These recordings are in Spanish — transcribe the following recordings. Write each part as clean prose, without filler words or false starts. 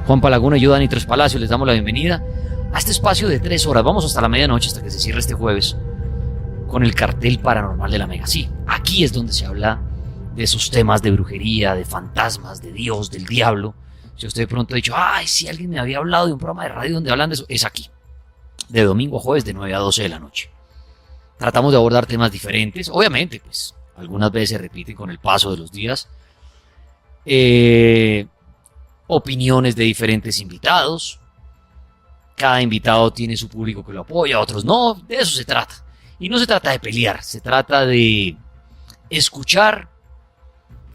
Juan Palaguna y yo, Dani Tres Palacios, les damos la bienvenida a este espacio de 3 horas. Vamos hasta la medianoche, hasta que se cierre este jueves, con el cartel paranormal de la Mega. Sí, aquí es donde se habla de esos temas de brujería, de fantasmas, de Dios, del diablo. Si usted de pronto ha dicho, ay, si alguien me había hablado de un programa de radio donde hablan de eso, es aquí, de domingo a jueves, de 9 a 12 de la noche. Tratamos de abordar temas diferentes, obviamente, pues algunas veces se repiten con el paso de los días. Opiniones de diferentes invitados. Cada invitado tiene su público que lo apoya, otros no. De eso se trata. Y no se trata de pelear, se trata de escuchar,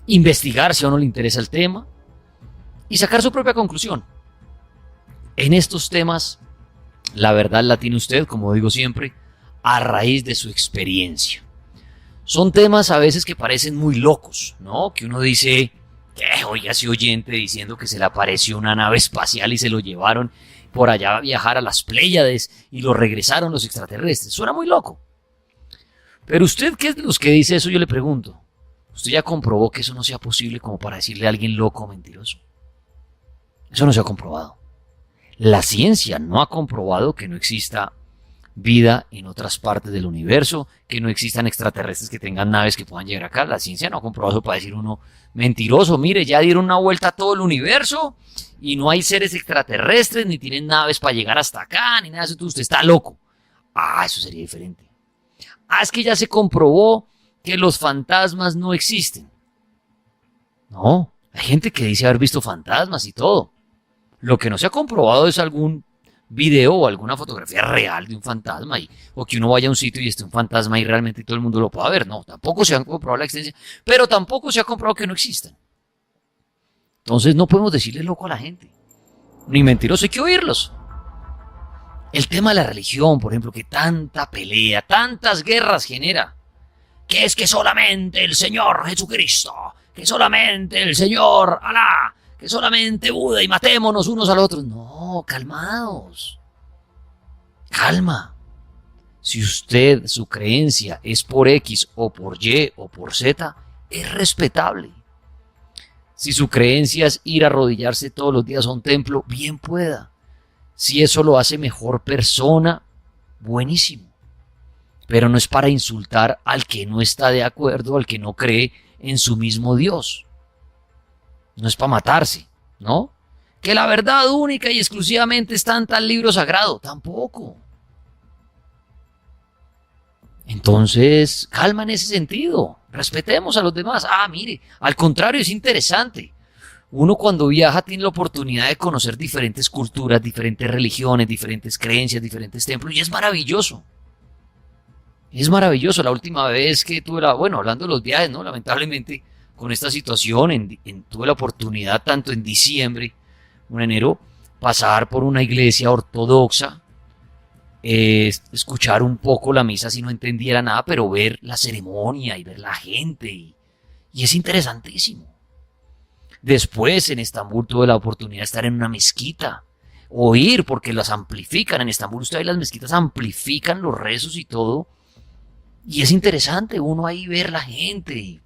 investigar si a uno le interesa el tema y sacar su propia conclusión. En estos temas, la verdad la tiene usted, como digo siempre, a raíz de su experiencia. Son temas a veces que parecen muy locos, ¿no? Que uno dice, oiga, ese oyente diciendo que se le apareció una nave espacial y se lo llevaron por allá a viajar a las Pléyades y lo regresaron los extraterrestres. Suena muy loco. Pero usted, ¿qué es de los que dice eso? Yo le pregunto. ¿Usted ya comprobó que eso no sea posible como para decirle a alguien loco o mentiroso? Eso no se ha comprobado. La ciencia no ha comprobado que no exista vida en otras partes del universo, que no existan extraterrestres que tengan naves que puedan llegar acá. La ciencia no ha comprobado eso para decir uno mentiroso. Mire, ya dieron una vuelta a todo el universo y no hay seres extraterrestres, ni tienen naves para llegar hasta acá, ni nada de eso. Usted está loco. Ah, eso sería diferente. Ah, es que ya se comprobó que los fantasmas no existen. No, hay gente que dice haber visto fantasmas y todo. Lo que no se ha comprobado es algún video o alguna fotografía real de un fantasma o que uno vaya a un sitio y esté un fantasma y realmente todo el mundo lo pueda ver. No, tampoco se ha comprobado la existencia, pero tampoco se ha comprobado que no existan. Entonces no podemos decirle loco a la gente, ni mentiroso, hay que oírlos. El tema de la religión, por ejemplo, que tanta pelea, tantas guerras genera, que es que solamente el Señor Jesucristo, que solamente el Señor Alá, que solamente Buda y matémonos unos a los otros. No, calmados. Calma. Si usted, su creencia es por X o por Y o por Z, es respetable. Si su creencia es ir a arrodillarse todos los días a un templo, bien pueda. Si eso lo hace mejor persona, buenísimo. Pero no es para insultar al que no está de acuerdo, al que no cree en su mismo Dios. No es para matarse, ¿no? Que la verdad única y exclusivamente está en tal libro sagrado, tampoco. Entonces, calma en ese sentido, respetemos a los demás. Ah, mire, al contrario, es interesante. Uno cuando viaja tiene la oportunidad de conocer diferentes culturas, diferentes religiones, diferentes creencias, diferentes templos, y es maravilloso. Es maravilloso. La última vez que tuve hablando de los viajes, ¿no? Lamentablemente, con esta situación, tuve la oportunidad tanto en diciembre como en enero, pasar por una iglesia ortodoxa, escuchar un poco la misa si no entendiera nada, pero ver la ceremonia y ver la gente, y es interesantísimo. Después en Estambul tuve la oportunidad de estar en una mezquita, oír, porque las amplifican. En Estambul usted ve las mezquitas, amplifican los rezos y todo, y es interesante uno ahí ver la gente y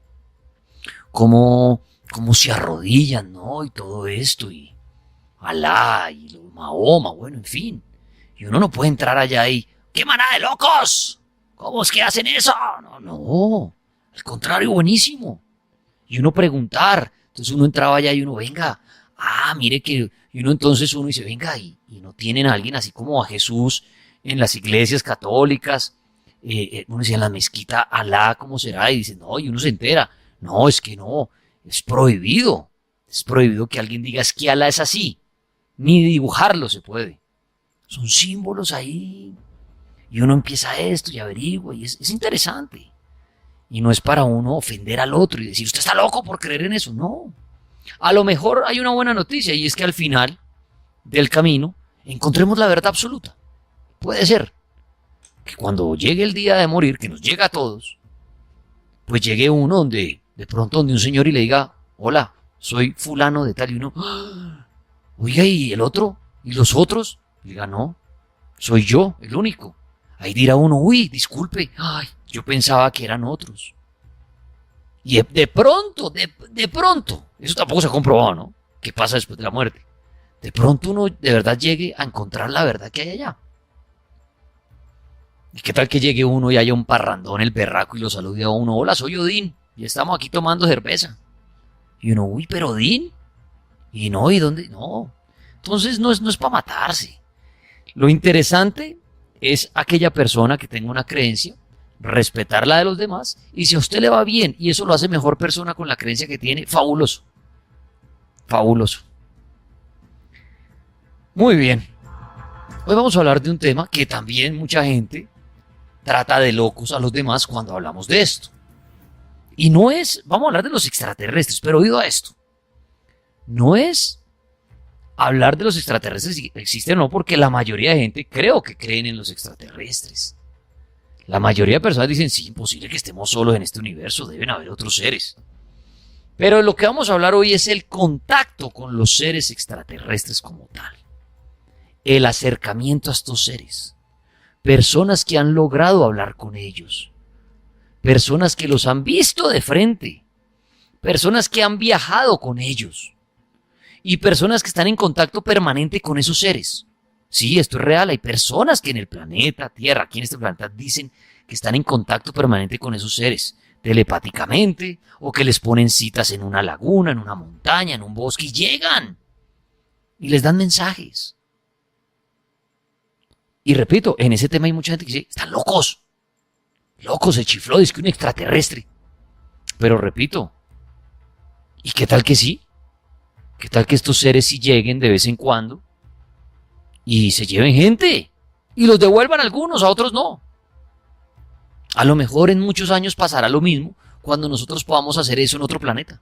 cómo se arrodillan, ¿no? Y todo esto, y Alá, y los Mahoma, bueno, en fin. Y uno no puede entrar allá y, ¡qué manada de locos! ¿Cómo es que hacen eso? No, al contrario, buenísimo. Y uno preguntar, entonces uno entraba allá y uno, venga, mire que, y uno entonces uno dice, venga, y no tienen a alguien así como a Jesús en las iglesias católicas, uno decía en la mezquita, Alá, ¿cómo será? Y dice, no, y uno se entera, no, es que no, es prohibido que alguien diga, es que Alá es así, ni dibujarlo se puede, son símbolos ahí, y uno empieza esto y averigua, y es interesante. Y no es para uno ofender al otro y decir, usted está loco por creer en eso. No. A lo mejor hay una buena noticia, y es que al final del camino encontremos la verdad absoluta. Puede ser que cuando llegue el día de morir, que nos llega a todos, pues llegue uno de pronto donde un señor y le diga, hola, soy fulano de tal, y uno, oiga, ¿y el otro? ¿Y los otros? Y diga, no, soy yo, el único. Ahí dirá uno, uy, disculpe, yo pensaba que eran otros. Y de pronto, eso tampoco se ha comprobado, ¿no? ¿Qué pasa después de la muerte? de pronto uno de verdad llegue a encontrar la verdad que hay allá. ¿Y qué tal que llegue uno y haya un parrandón, el berraco, y lo salude a uno? Hola, soy Odín, y estamos aquí tomando cerveza. Y uno, uy, pero Odín. Y no, ¿y dónde? No. Entonces no es para matarse. Lo interesante es aquella persona que tenga una creencia, respetar la de los demás, y si a usted le va bien y eso lo hace mejor persona con la creencia que tiene, fabuloso. Fabuloso. Muy bien. Hoy vamos a hablar de un tema que también mucha gente trata de locos a los demás cuando hablamos de esto. Y no es, vamos a hablar de los extraterrestres, pero oído a esto. No es hablar de los extraterrestres si existen o no, porque la mayoría de gente creo que creen en los extraterrestres. La mayoría de personas dicen, sí, imposible que estemos solos en este universo, deben haber otros seres. Pero lo que vamos a hablar hoy es el contacto con los seres extraterrestres como tal. El acercamiento a estos seres. Personas que han logrado hablar con ellos. Personas que los han visto de frente. Personas que han viajado con ellos. Y personas que están en contacto permanente con esos seres. Sí, esto es real. Hay personas que en el planeta Tierra, aquí en este planeta, dicen que están en contacto permanente con esos seres. Telepáticamente, o que les ponen citas en una laguna, en una montaña, en un bosque, y llegan. Y les dan mensajes. Y repito, en ese tema hay mucha gente que dice, están locos. Locos, se chifló, dice que un extraterrestre. Pero repito, ¿y qué tal que sí? ¿Qué tal que estos seres sí lleguen de vez en cuando y se lleven gente? Y los devuelvan a algunos, a otros no. A lo mejor en muchos años pasará lo mismo cuando nosotros podamos hacer eso en otro planeta.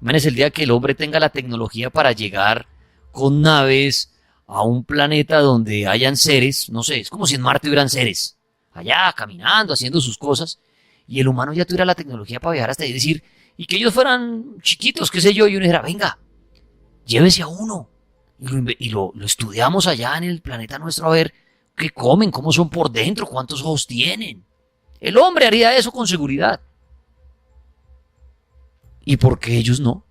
Imagínense el día que el hombre tenga la tecnología para llegar con naves a un planeta donde hayan seres, no sé, es como si en Marte hubieran seres, allá caminando, haciendo sus cosas, y el humano ya tuviera la tecnología para viajar hasta ahí, decir, y que ellos fueran chiquitos, qué sé yo, y uno dijera, venga, llévese a uno, y lo estudiamos allá en el planeta nuestro a ver qué comen, cómo son por dentro, cuántos ojos tienen. El hombre haría eso con seguridad. ¿Y por qué ellos no?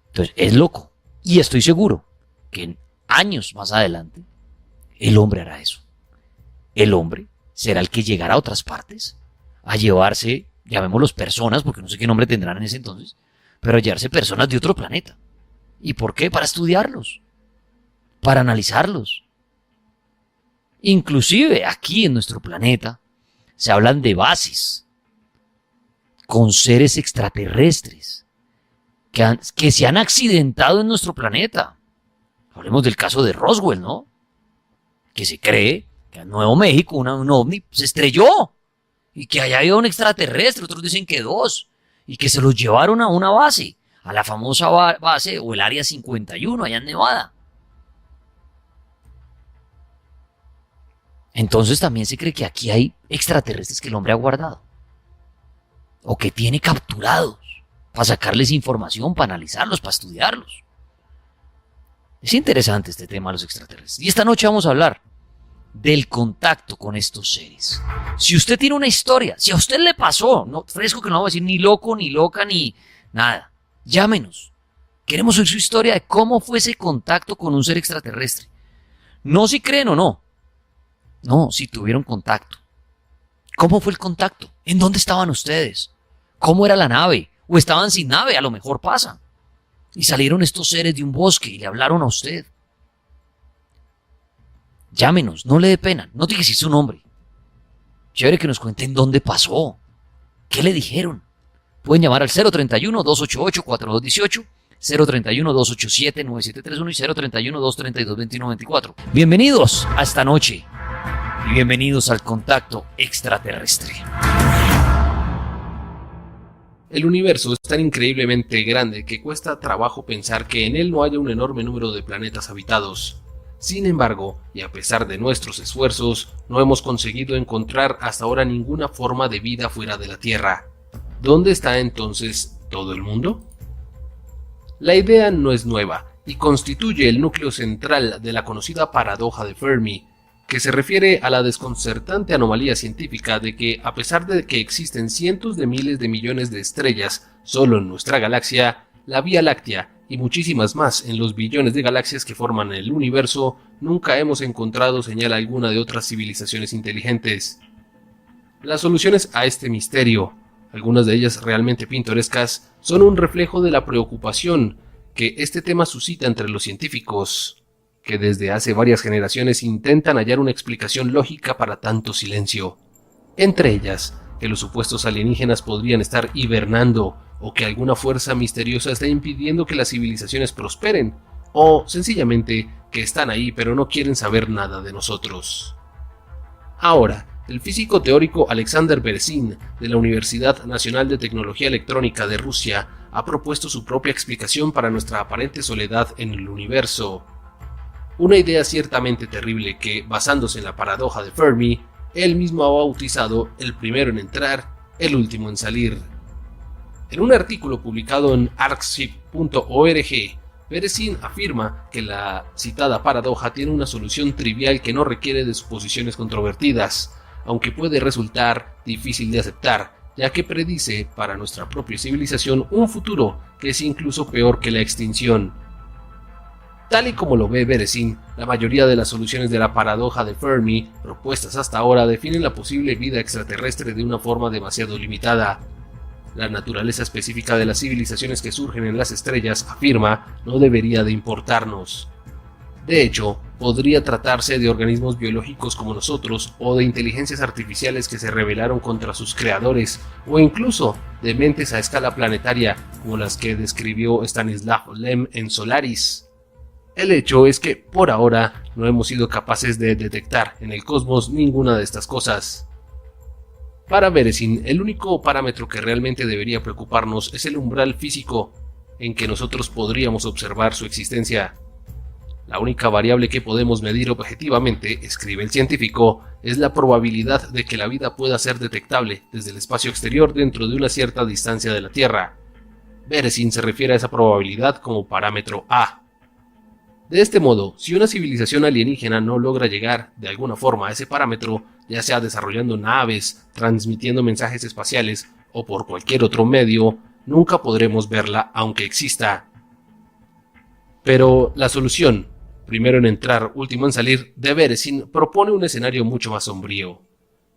Entonces, es loco. Y estoy seguro que en años más adelante, el hombre hará eso. El hombre será el que llegará a otras partes a llevarse, llamémoslos personas, porque no sé qué nombre tendrán en ese entonces, pero a llevarse personas de otro planeta. ¿Y por qué? Para estudiarlos, para analizarlos. Inclusive aquí en nuestro planeta se hablan de bases con seres extraterrestres que se han accidentado en nuestro planeta. Hablemos del caso de Roswell, ¿no? Que se cree que en Nuevo México un ovni se estrelló y que allá había un extraterrestre, otros dicen que dos, y que se los llevaron a una base, a la famosa base o el Área 51 allá en Nevada. Entonces también se cree que aquí hay extraterrestres que el hombre ha guardado o que tiene capturados para sacarles información, para analizarlos, para estudiarlos. Es interesante este tema de los extraterrestres. Y esta noche vamos a hablar del contacto con estos seres. Si usted tiene una historia, si a usted le pasó, no, fresco que no vamos a decir ni loco, ni loca, ni nada, llámenos. Queremos oír su historia de cómo fue ese contacto con un ser extraterrestre. No si creen o no. No, si tuvieron contacto. ¿Cómo fue el contacto? ¿En dónde estaban ustedes? ¿Cómo era la nave? ¿O estaban sin nave? A lo mejor pasa. Y salieron estos seres de un bosque y le hablaron a usted. Llámenos, no le dé pena, no diga si es su nombre. Chévere que nos cuenten dónde pasó. ¿Qué le dijeron? Pueden llamar al 031-288-4218, 031-287-9731 y 031-232-2924. Bienvenidos a esta noche y bienvenidos al contacto extraterrestre. El universo es tan increíblemente grande que cuesta trabajo pensar que en él no haya un enorme número de planetas habitados. Sin embargo, y a pesar de nuestros esfuerzos, no hemos conseguido encontrar hasta ahora ninguna forma de vida fuera de la Tierra. ¿Dónde está entonces todo el mundo? La idea no es nueva y constituye el núcleo central de la conocida paradoja de Fermi, que se refiere a la desconcertante anomalía científica de que, a pesar de que existen cientos de miles de millones de estrellas solo en nuestra galaxia, la Vía Láctea, y muchísimas más en los billones de galaxias que forman el universo, nunca hemos encontrado señal alguna de otras civilizaciones inteligentes. Las soluciones a este misterio, algunas de ellas realmente pintorescas, son un reflejo de la preocupación que este tema suscita entre los científicos, que desde hace varias generaciones intentan hallar una explicación lógica para tanto silencio. Entre ellas, que los supuestos alienígenas podrían estar hibernando, o que alguna fuerza misteriosa está impidiendo que las civilizaciones prosperen, o sencillamente que están ahí pero no quieren saber nada de nosotros. Ahora, el físico teórico Alexander Beresin, de la Universidad Nacional de Tecnología Electrónica de Rusia, ha propuesto su propia explicación para nuestra aparente soledad en el universo. Una idea ciertamente terrible que, basándose en la paradoja de Fermi, él mismo ha bautizado el primero en entrar, el último en salir. En un artículo publicado en arXiv.org, Beresin afirma que la citada paradoja tiene una solución trivial que no requiere de suposiciones controvertidas, aunque puede resultar difícil de aceptar, ya que predice para nuestra propia civilización un futuro que es incluso peor que la extinción. Tal y como lo ve Beresin, la mayoría de las soluciones de la paradoja de Fermi propuestas hasta ahora definen la posible vida extraterrestre de una forma demasiado limitada. La naturaleza específica de las civilizaciones que surgen en las estrellas, afirma, no debería de importarnos. De hecho, podría tratarse de organismos biológicos como nosotros o de inteligencias artificiales que se rebelaron contra sus creadores, o incluso de mentes a escala planetaria como las que describió Stanislav Lem en Solaris. El hecho es que, por ahora, no hemos sido capaces de detectar en el cosmos ninguna de estas cosas. Para Beresin, el único parámetro que realmente debería preocuparnos es el umbral físico en que nosotros podríamos observar su existencia. La única variable que podemos medir objetivamente, escribe el científico, es la probabilidad de que la vida pueda ser detectable desde el espacio exterior dentro de una cierta distancia de la Tierra. Beresin se refiere a esa probabilidad como parámetro A. De este modo, si una civilización alienígena no logra llegar de alguna forma a ese parámetro, ya sea desarrollando naves, transmitiendo mensajes espaciales o por cualquier otro medio, nunca podremos verla aunque exista. Pero la solución, primero en entrar, último en salir, de Beresin propone un escenario mucho más sombrío.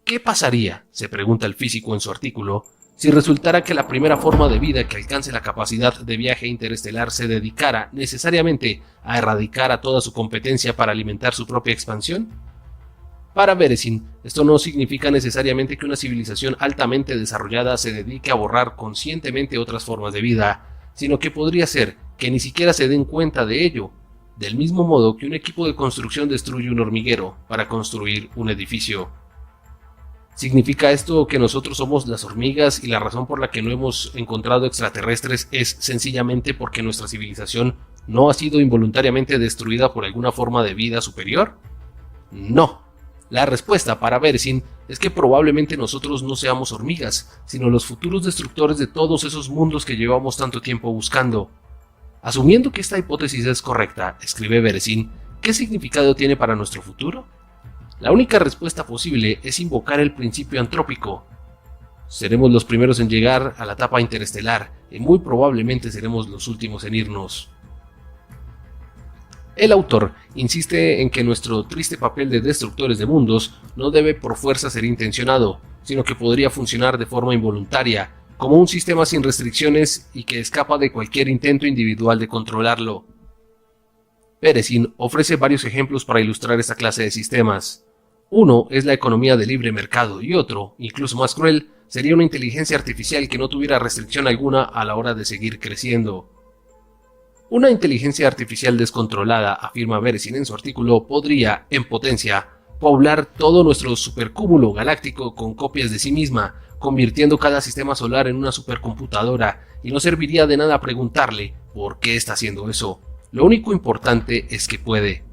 ¿Qué pasaría, se pregunta el físico en su artículo, si resultara que la primera forma de vida que alcance la capacidad de viaje interestelar se dedicara necesariamente a erradicar a toda su competencia para alimentar su propia expansión? Para Beresin, esto no significa necesariamente que una civilización altamente desarrollada se dedique a borrar conscientemente otras formas de vida, sino que podría ser que ni siquiera se den cuenta de ello, del mismo modo que un equipo de construcción destruye un hormiguero para construir un edificio. ¿Significa esto que nosotros somos las hormigas y la razón por la que no hemos encontrado extraterrestres es sencillamente porque nuestra civilización no ha sido involuntariamente destruida por alguna forma de vida superior? No. La respuesta para Beresin es que probablemente nosotros no seamos hormigas, sino los futuros destructores de todos esos mundos que llevamos tanto tiempo buscando. Asumiendo que esta hipótesis es correcta, escribe Beresin, ¿qué significado tiene para nuestro futuro? La única respuesta posible es invocar el principio antrópico. Seremos los primeros en llegar a la etapa interestelar y muy probablemente seremos los últimos en irnos. El autor insiste en que nuestro triste papel de destructores de mundos no debe por fuerza ser intencionado, sino que podría funcionar de forma involuntaria, como un sistema sin restricciones y que escapa de cualquier intento individual de controlarlo. Beresin ofrece varios ejemplos para ilustrar esta clase de sistemas. Uno es la economía de libre mercado y otro, incluso más cruel, sería una inteligencia artificial que no tuviera restricción alguna a la hora de seguir creciendo. Una inteligencia artificial descontrolada, afirma Beresin en su artículo, podría, en potencia, poblar todo nuestro supercúmulo galáctico con copias de sí misma, convirtiendo cada sistema solar en una supercomputadora, y no serviría de nada preguntarle por qué está haciendo eso. Lo único importante es que puede.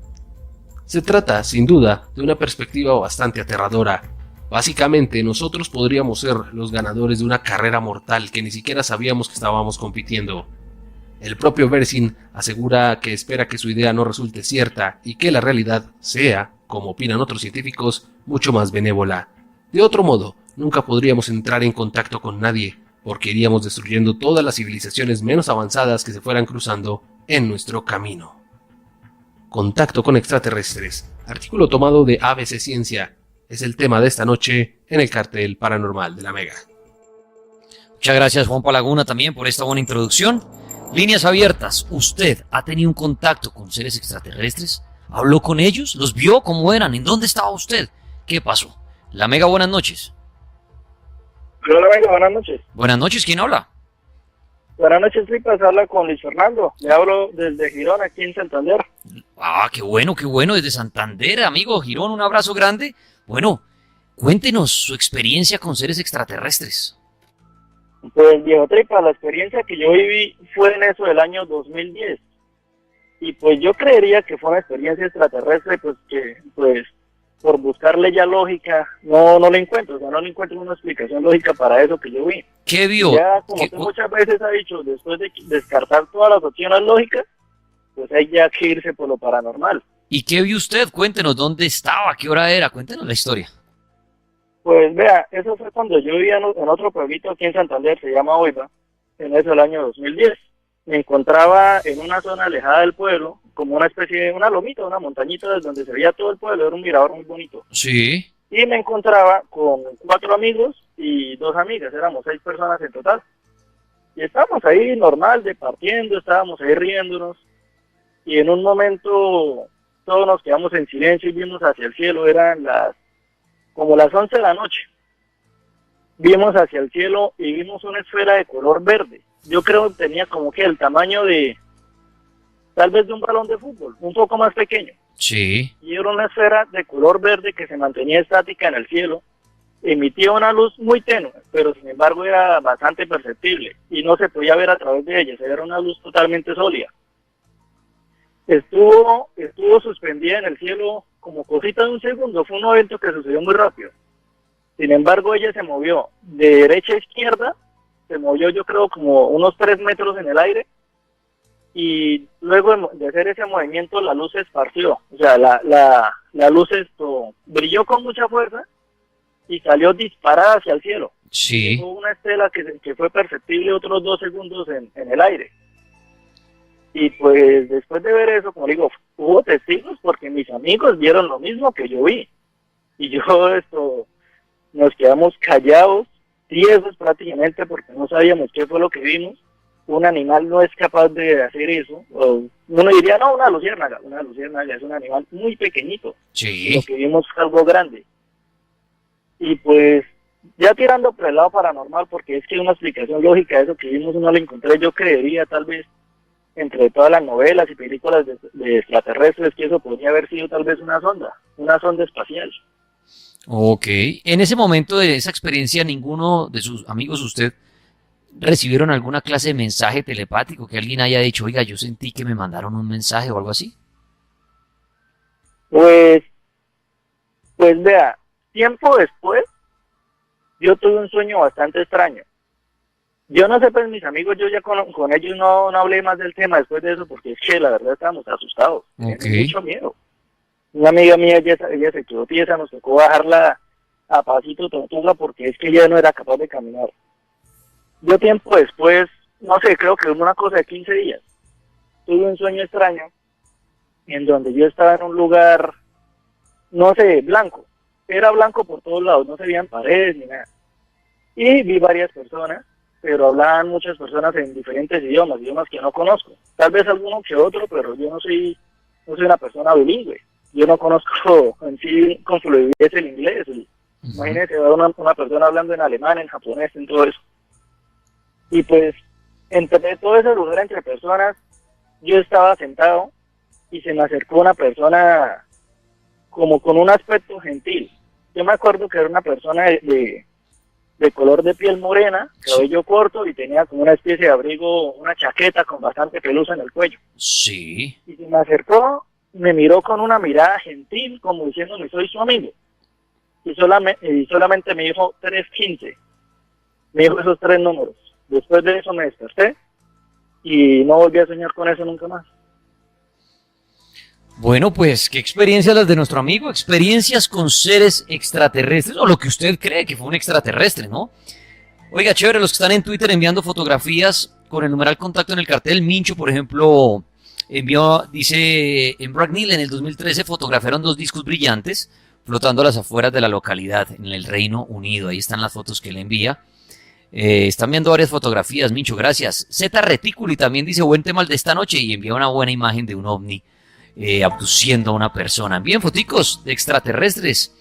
Se trata, sin duda, de una perspectiva bastante aterradora. Básicamente, nosotros podríamos ser los ganadores de una carrera mortal que ni siquiera sabíamos que estábamos compitiendo. El propio Beresin asegura que espera que su idea no resulte cierta y que la realidad sea, como opinan otros científicos, mucho más benévola. De otro modo, nunca podríamos entrar en contacto con nadie, porque iríamos destruyendo todas las civilizaciones menos avanzadas que se fueran cruzando en nuestro camino. Contacto con extraterrestres, artículo tomado de ABC Ciencia, es el tema de esta noche en el cartel paranormal de la Mega. Muchas gracias, Juan Palaguna, también por esta buena introducción. Líneas abiertas. ¿Usted ha tenido un contacto con seres extraterrestres? ¿Habló con ellos? ¿Los vio? ¿Cómo eran? ¿En dónde estaba usted? ¿Qué pasó? La Mega, buenas noches. Hola, Mega, buenas noches. Buenas noches, ¿quién habla? Buenas noches, Tripas, habla con Luis Fernando. Le hablo desde Girón, aquí en Santander. Ah, qué bueno, desde Santander, amigo Girón, un abrazo grande. Bueno, cuéntenos su experiencia con seres extraterrestres. Pues, viejo Tripas, la experiencia que yo viví fue en eso del año 2010. Y pues yo creería que fue una experiencia extraterrestre, pues que, pues, por buscarle ya lógica, no le encuentro, o sea, no le encuentro una explicación lógica para eso que yo vi. ¿Qué vio? Ya, como usted muchas veces ha dicho, después de descartar todas las opciones lógicas, pues hay ya que irse por lo paranormal. ¿Y qué vio usted? Cuéntenos, ¿dónde estaba? ¿Qué hora era? Cuéntenos la historia. Pues vea, eso fue cuando yo vivía en otro pueblito aquí en Santander, se llama Oiva, en eso del año 2010. Me encontraba en una zona alejada del pueblo, como una especie de una lomita, una montañita desde donde se veía todo el pueblo, era un mirador muy bonito. Sí. Y me encontraba con 4 amigos y 2 amigas, éramos 6 personas en total. Y estábamos ahí normal, departiendo, estábamos ahí riéndonos. Y en un momento todos nos quedamos en silencio y vimos hacia el cielo, eran como las 11 de la noche. Vimos hacia el cielo y vimos una esfera de color verde. Yo creo que tenía como que el tamaño de, tal vez de un balón de fútbol, un poco más pequeño. Sí. Y era una esfera de color verde que se mantenía estática en el cielo. Emitía una luz muy tenue, pero sin embargo era bastante perceptible y no se podía ver a través de ella, era una luz totalmente sólida. Estuvo suspendida en el cielo como cosita de un segundo, fue un evento que sucedió muy rápido. Sin embargo, ella se movió de derecha a izquierda, se movió yo creo como unos 3 metros en el aire, y luego de hacer ese movimiento la luz se esparció, o sea, la luz brilló con mucha fuerza y salió disparada hacia el cielo. Sí. Hubo una estela que fue perceptible otros 2 segundos en el aire. Y pues después de ver eso, como digo, hubo testigos porque mis amigos vieron lo mismo que yo vi. Y yo nos quedamos callados, tiesos prácticamente porque no sabíamos qué fue lo que vimos. Un animal no es capaz de hacer eso. O uno diría, no, una luciérnaga es un animal muy pequeñito. Sí. Lo que vimos fue algo grande. Y pues ya tirando por el lado paranormal, porque es que una explicación lógica de eso que vimos no la encontré, yo creería tal vez entre todas las novelas y películas de extraterrestres que eso podría haber sido tal vez una sonda espacial. Ok. En ese momento de esa experiencia, ninguno de sus amigos, usted, recibieron alguna clase de mensaje telepático que alguien haya dicho, oiga, yo sentí que me mandaron un mensaje o algo así. Pues vea, tiempo después, yo tuve un sueño bastante extraño. Yo no sé, pues mis amigos, yo ya con ellos no hablé más del tema después de eso, porque es que la verdad estábamos asustados, teníamos mucho miedo. Una amiga mía, ella se quedó tiesa, nos tocó bajarla a pasito tortuga porque es que ella no era capaz de caminar. Yo tiempo después, no sé, creo que una cosa de 15 días, tuve un sueño extraño en donde yo estaba en un lugar, no sé, blanco. Era blanco por todos lados, no se veían paredes ni nada. Y vi varias personas, pero hablaban muchas personas en diferentes idiomas que no conozco. Tal vez alguno que otro, pero yo no soy una persona bilingüe. Yo no conozco en sí con fluidez el inglés. Imagínense una persona hablando en alemán, en japonés, en todo eso. Y pues, entre todo ese lugar entre personas, yo estaba sentado y se me acercó una persona como con un aspecto gentil. Yo me acuerdo que era una persona de color de piel morena, cabello corto y tenía como una especie de abrigo, una chaqueta con bastante pelusa en el cuello. Sí. Y se me acercó, me miró con una mirada gentil, como diciéndome, soy su amigo. Y solamente me dijo 315. Me dijo esos 3 números. Después de eso me desperté y no volví a soñar con eso nunca más. Bueno, pues, ¿qué experiencias las de nuestro amigo? Experiencias con seres extraterrestres, o lo que usted cree que fue un extraterrestre, ¿no? Oiga, chévere, los que están en Twitter enviando fotografías con el numeral contacto en el cartel. Mincho, por ejemplo, dice, en Bracknell en el 2013 fotografiaron 2 discos brillantes flotando a las afueras de la localidad, en el Reino Unido. Ahí están las fotos que él envía. Están viendo varias fotografías, Mincho, gracias. Z Reticuli también dice, buen tema el de esta noche, y envía una buena imagen de un ovni abduciendo a una persona. Envíen foticos de extraterrestres.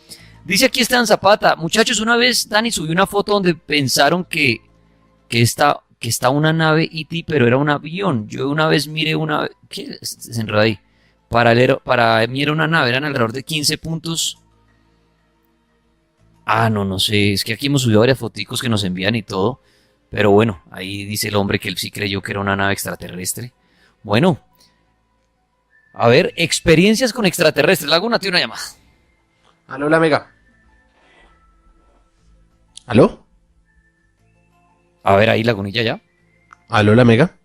Dice aquí Esteban Zapata, muchachos, una vez Dani subió una foto donde pensaron que está una nave E.T., pero era un avión. Yo una vez miré una... ¿Qué? Se enredó ahí. Para mí era una nave, eran alrededor de 15 puntos. No sé, es que aquí hemos subido varias foticos que nos envían y todo. Pero bueno, ahí dice el hombre que él sí creyó que era una nave extraterrestre. Bueno, a ver, experiencias con extraterrestres. Laguna tiene una llamada. Aló, la Mega. ¿Aló? A ver, ahí Lagunilla ya. ¿Aló, la Mega?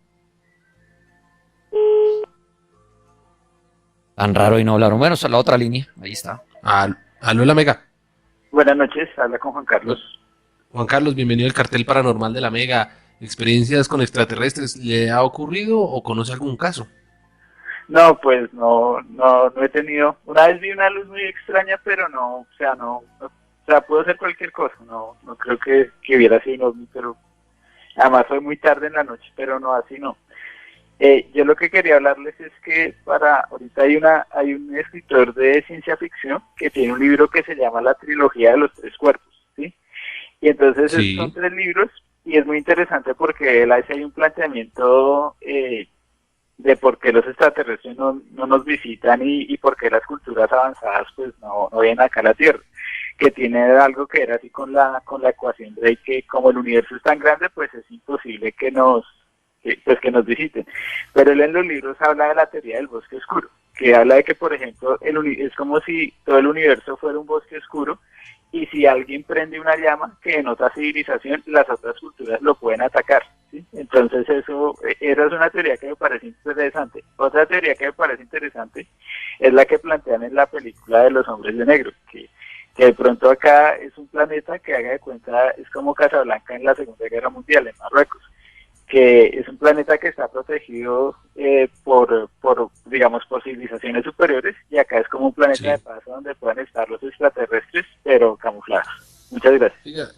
Tan raro y no hablaron. Bueno, esa es la otra línea. Ahí está. ¿Aló, la Mega? Buenas noches, habla con Juan Carlos. Juan Carlos, bienvenido al cartel paranormal de la Mega. ¿Experiencias con extraterrestres le ha ocurrido o conoce algún caso? No, pues no he tenido. Una vez vi una luz muy extraña, pero no, o sea, pudo ser cualquier cosa. No creo que hubiera sido un ovni, pero además fue muy tarde en la noche, pero no, así no. Yo lo que quería hablarles es que ahorita hay un escritor de ciencia ficción que tiene un libro que se llama La Trilogía de los Tres Cuerpos, ¿sí? Y entonces Sí. son 3 libros y es muy interesante porque él hace ahí un planteamiento de por qué los extraterrestres no nos visitan y por qué las culturas avanzadas pues no vienen acá a la Tierra, que tiene algo que ver así con la ecuación de que como el universo es tan grande pues es imposible que nos visiten. Pero él en los libros habla de la teoría del bosque oscuro, que habla de que, por ejemplo, es como si todo el universo fuera un bosque oscuro y si alguien prende una llama que denota civilización, las otras culturas lo pueden atacar, ¿sí? Entonces esa es una teoría que me parece interesante. Otra teoría que me parece interesante es la que plantean en la película de Los Hombres de Negro, que de pronto acá es un planeta que haga de cuenta, es como Casablanca en la Segunda Guerra Mundial, en Marruecos, que es un planeta que está protegido por civilizaciones superiores, y acá es como un planeta Sí. de paso donde pueden estar los extraterrestres, pero camuflados. Muchas gracias. Oiga,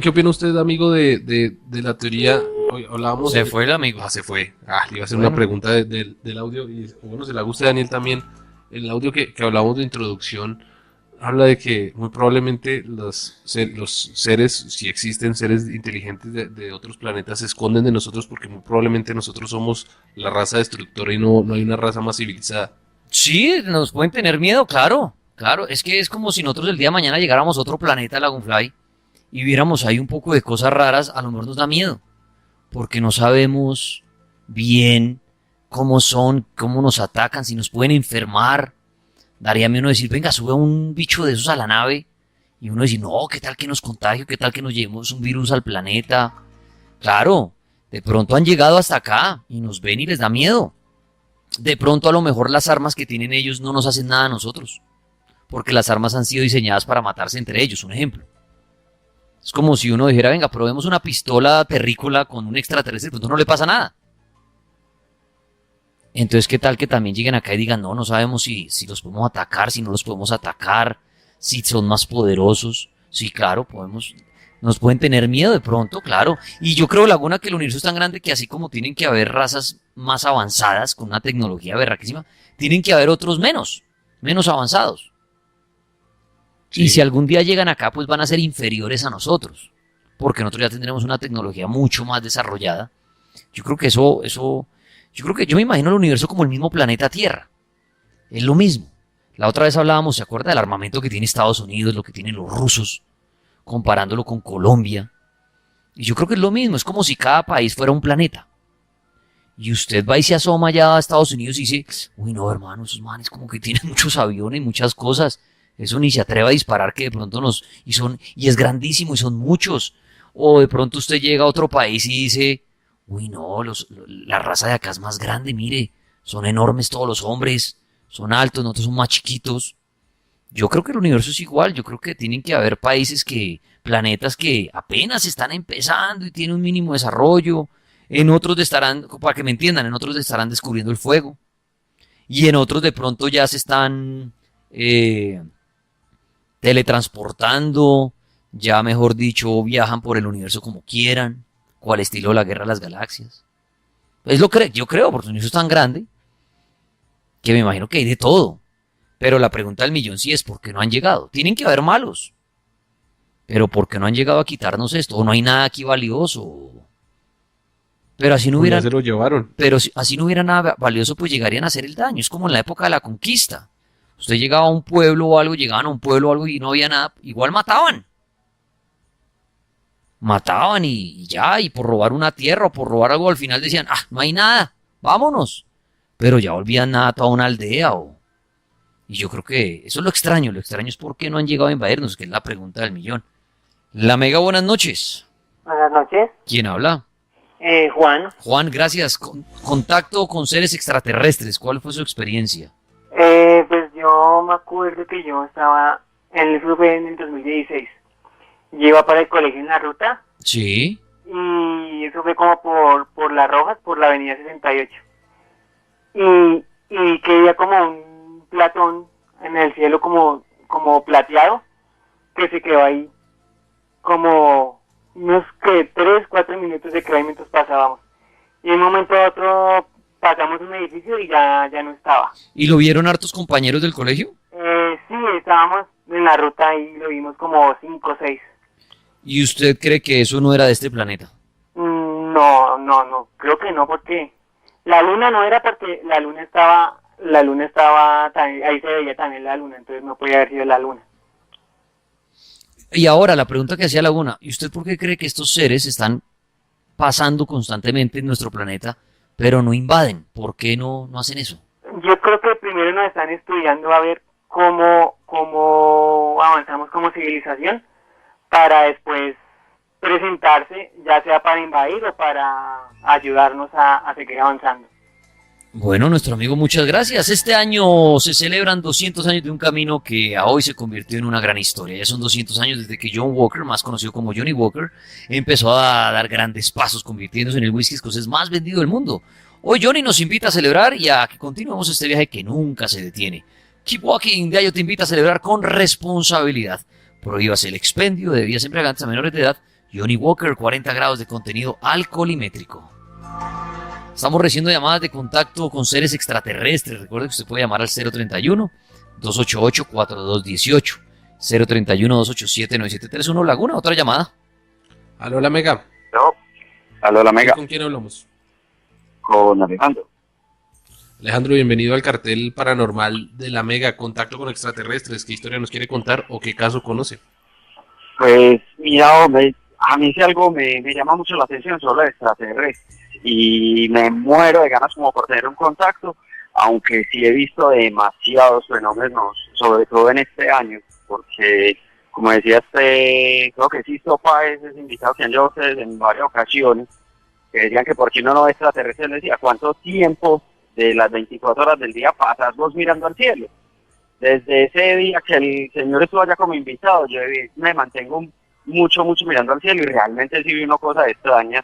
¿qué opina usted, amigo, de la teoría? Hoy hablábamos Se fue el amigo. Se fue. Le iba a hacer Bueno. una pregunta del audio. Y bueno, se la gusta a Daniel también. El audio que hablábamos de introducción habla de que muy probablemente los seres, si existen seres inteligentes de otros planetas, se esconden de nosotros porque muy probablemente nosotros somos la raza destructora y no hay una raza más civilizada. Sí, nos pueden tener miedo, claro. Claro, es que es como si nosotros el día de mañana llegáramos a otro planeta, Lagunfly, y viéramos ahí un poco de cosas raras, a lo mejor nos da miedo. Porque no sabemos bien cómo son, cómo nos atacan, si nos pueden enfermar. Daría miedo decir, venga, sube un bicho de esos a la nave. Y uno decir, no, ¿qué tal que nos contagio? ¿Qué tal que nos llevemos un virus al planeta? Claro, de pronto han llegado hasta acá y nos ven y les da miedo. De pronto a lo mejor las armas que tienen ellos no nos hacen nada a nosotros. Porque las armas han sido diseñadas para matarse entre ellos, un ejemplo. Es como si uno dijera, venga, probemos una pistola terrícola con un extraterrestre, de pronto no le pasa nada. Entonces, ¿qué tal que también lleguen acá y digan, no sabemos si los podemos atacar, si no los podemos atacar, si son más poderosos? Sí, claro, nos pueden tener miedo de pronto, claro. Y yo creo, Laguna, que el universo es tan grande que así como tienen que haber razas más avanzadas, con una tecnología berraquísima, tienen que haber otros menos avanzados. Sí. Y si algún día llegan acá, pues van a ser inferiores a nosotros, porque nosotros ya tendremos una tecnología mucho más desarrollada. Yo creo que yo me imagino el universo como el mismo planeta Tierra. Es lo mismo. La otra vez hablábamos, ¿se acuerda del armamento que tiene Estados Unidos, lo que tienen los rusos, comparándolo con Colombia? Y yo creo que es lo mismo, es como si cada país fuera un planeta. Y usted va y se asoma allá a Estados Unidos y dice, uy no hermano, esos manes como que tienen muchos aviones, muchas cosas. Eso ni se atreve a disparar que de pronto y es grandísimo y son muchos. O de pronto usted llega a otro país y dice, uy no, la raza de acá es más grande, mire, son enormes todos los hombres, son altos, nosotros somos más chiquitos. Yo creo que el universo es igual, yo creo que tienen que haber planetas que apenas están empezando y tienen un mínimo desarrollo, en otros estarán, para que me entiendan, en otros estarán descubriendo el fuego, y en otros de pronto ya se están teletransportando, ya mejor dicho, viajan por el universo como quieran, cual estilo la guerra de las galaxias. Yo creo, porque el universo es tan grande que me imagino que hay de todo. Pero la pregunta del millón sí es ¿por qué no han llegado? Tienen que haber malos. Pero ¿por qué no han llegado a quitarnos esto? ¿O no hay nada aquí valioso? Pero así no Pues ya hubieran, se lo llevaron. pero si así no hubiera nada valioso, pues llegarían a hacer el daño. Es como en la época de la conquista. Usted llegaba a un pueblo o algo, llegaban a un pueblo o algo y no había nada, igual mataban. Mataban y ya, y por robar una tierra o por robar algo al final decían, ah, no hay nada, vámonos. Pero ya volvían nada a toda una aldea o... Y yo creo que eso es lo extraño es por qué no han llegado a invadirnos, que es la pregunta del millón. La Mega, buenas noches. Buenas noches. ¿Quién habla? Juan. Juan, gracias. Contacto con seres extraterrestres, ¿cuál fue su experiencia? Pues yo me acuerdo que yo estaba, eso fue en el 2016. Yo iba para el colegio en la ruta Sí. y eso fue como por Las Rojas, por la avenida 68. Y que había como un platón en el cielo como plateado que se quedó ahí como unos que 3-4 minutos de que mientras pasábamos. Y de un momento a otro pasamos un edificio y ya no estaba. ¿Y lo vieron hartos compañeros del colegio? Sí, estábamos en la ruta y lo vimos como 5 o 6. ¿Y usted cree que eso no era de este planeta? No, creo que no, porque la luna no era, porque la luna estaba también, ahí se veía también la luna, entonces no podía haber sido la luna. Y ahora la pregunta que hacía Laguna, ¿y usted por qué cree que estos seres están pasando constantemente en nuestro planeta, pero no invaden? ¿Por qué no hacen eso? Yo creo que primero nos están estudiando a ver cómo avanzamos como civilización para después presentarse, ya sea para invadir o para ayudarnos a seguir avanzando. Bueno, nuestro amigo, muchas gracias. Este año se celebran 200 años de un camino que a hoy se convirtió en una gran historia. Ya son 200 años desde que John Walker, más conocido como Johnny Walker, empezó a dar grandes pasos, convirtiéndose en el whisky escocés más vendido del mundo. Hoy Johnny nos invita a celebrar y a que continuemos este viaje que nunca se detiene. Keep Walking Diario te invita a celebrar con responsabilidad. Prohíbase el expendio de bebidas embriagantes a menores de edad. Johnny Walker, 40 grados de contenido alcoholimétrico. Estamos recibiendo llamadas de contacto con seres extraterrestres. Recuerde que usted puede llamar al 031-288-4218. 031-287-9731. Laguna, otra llamada. Aló, la Mega. No. Aló, la Mega. ¿Con quién hablamos? Con Alejandro. Alejandro, bienvenido al cartel paranormal de la Mega. Contacto con extraterrestres. ¿Qué historia nos quiere contar o qué caso conoce? Pues, mira, hombre, a mí si algo me llama mucho la atención sobre extraterrestres. Y me muero de ganas como por tener un contacto, aunque sí he visto demasiados fenómenos, sobre todo en este año, porque como decía creo que sí Páez es invitado que han llevado ustedes en varias ocasiones, que decían que por qué uno no ve extraterrestres, decía cuánto tiempo de las 24 horas del día pasas vos mirando al cielo. Desde ese día que el señor estuvo allá como invitado, yo me mantengo mucho mirando al cielo y realmente sí vi una cosa extraña,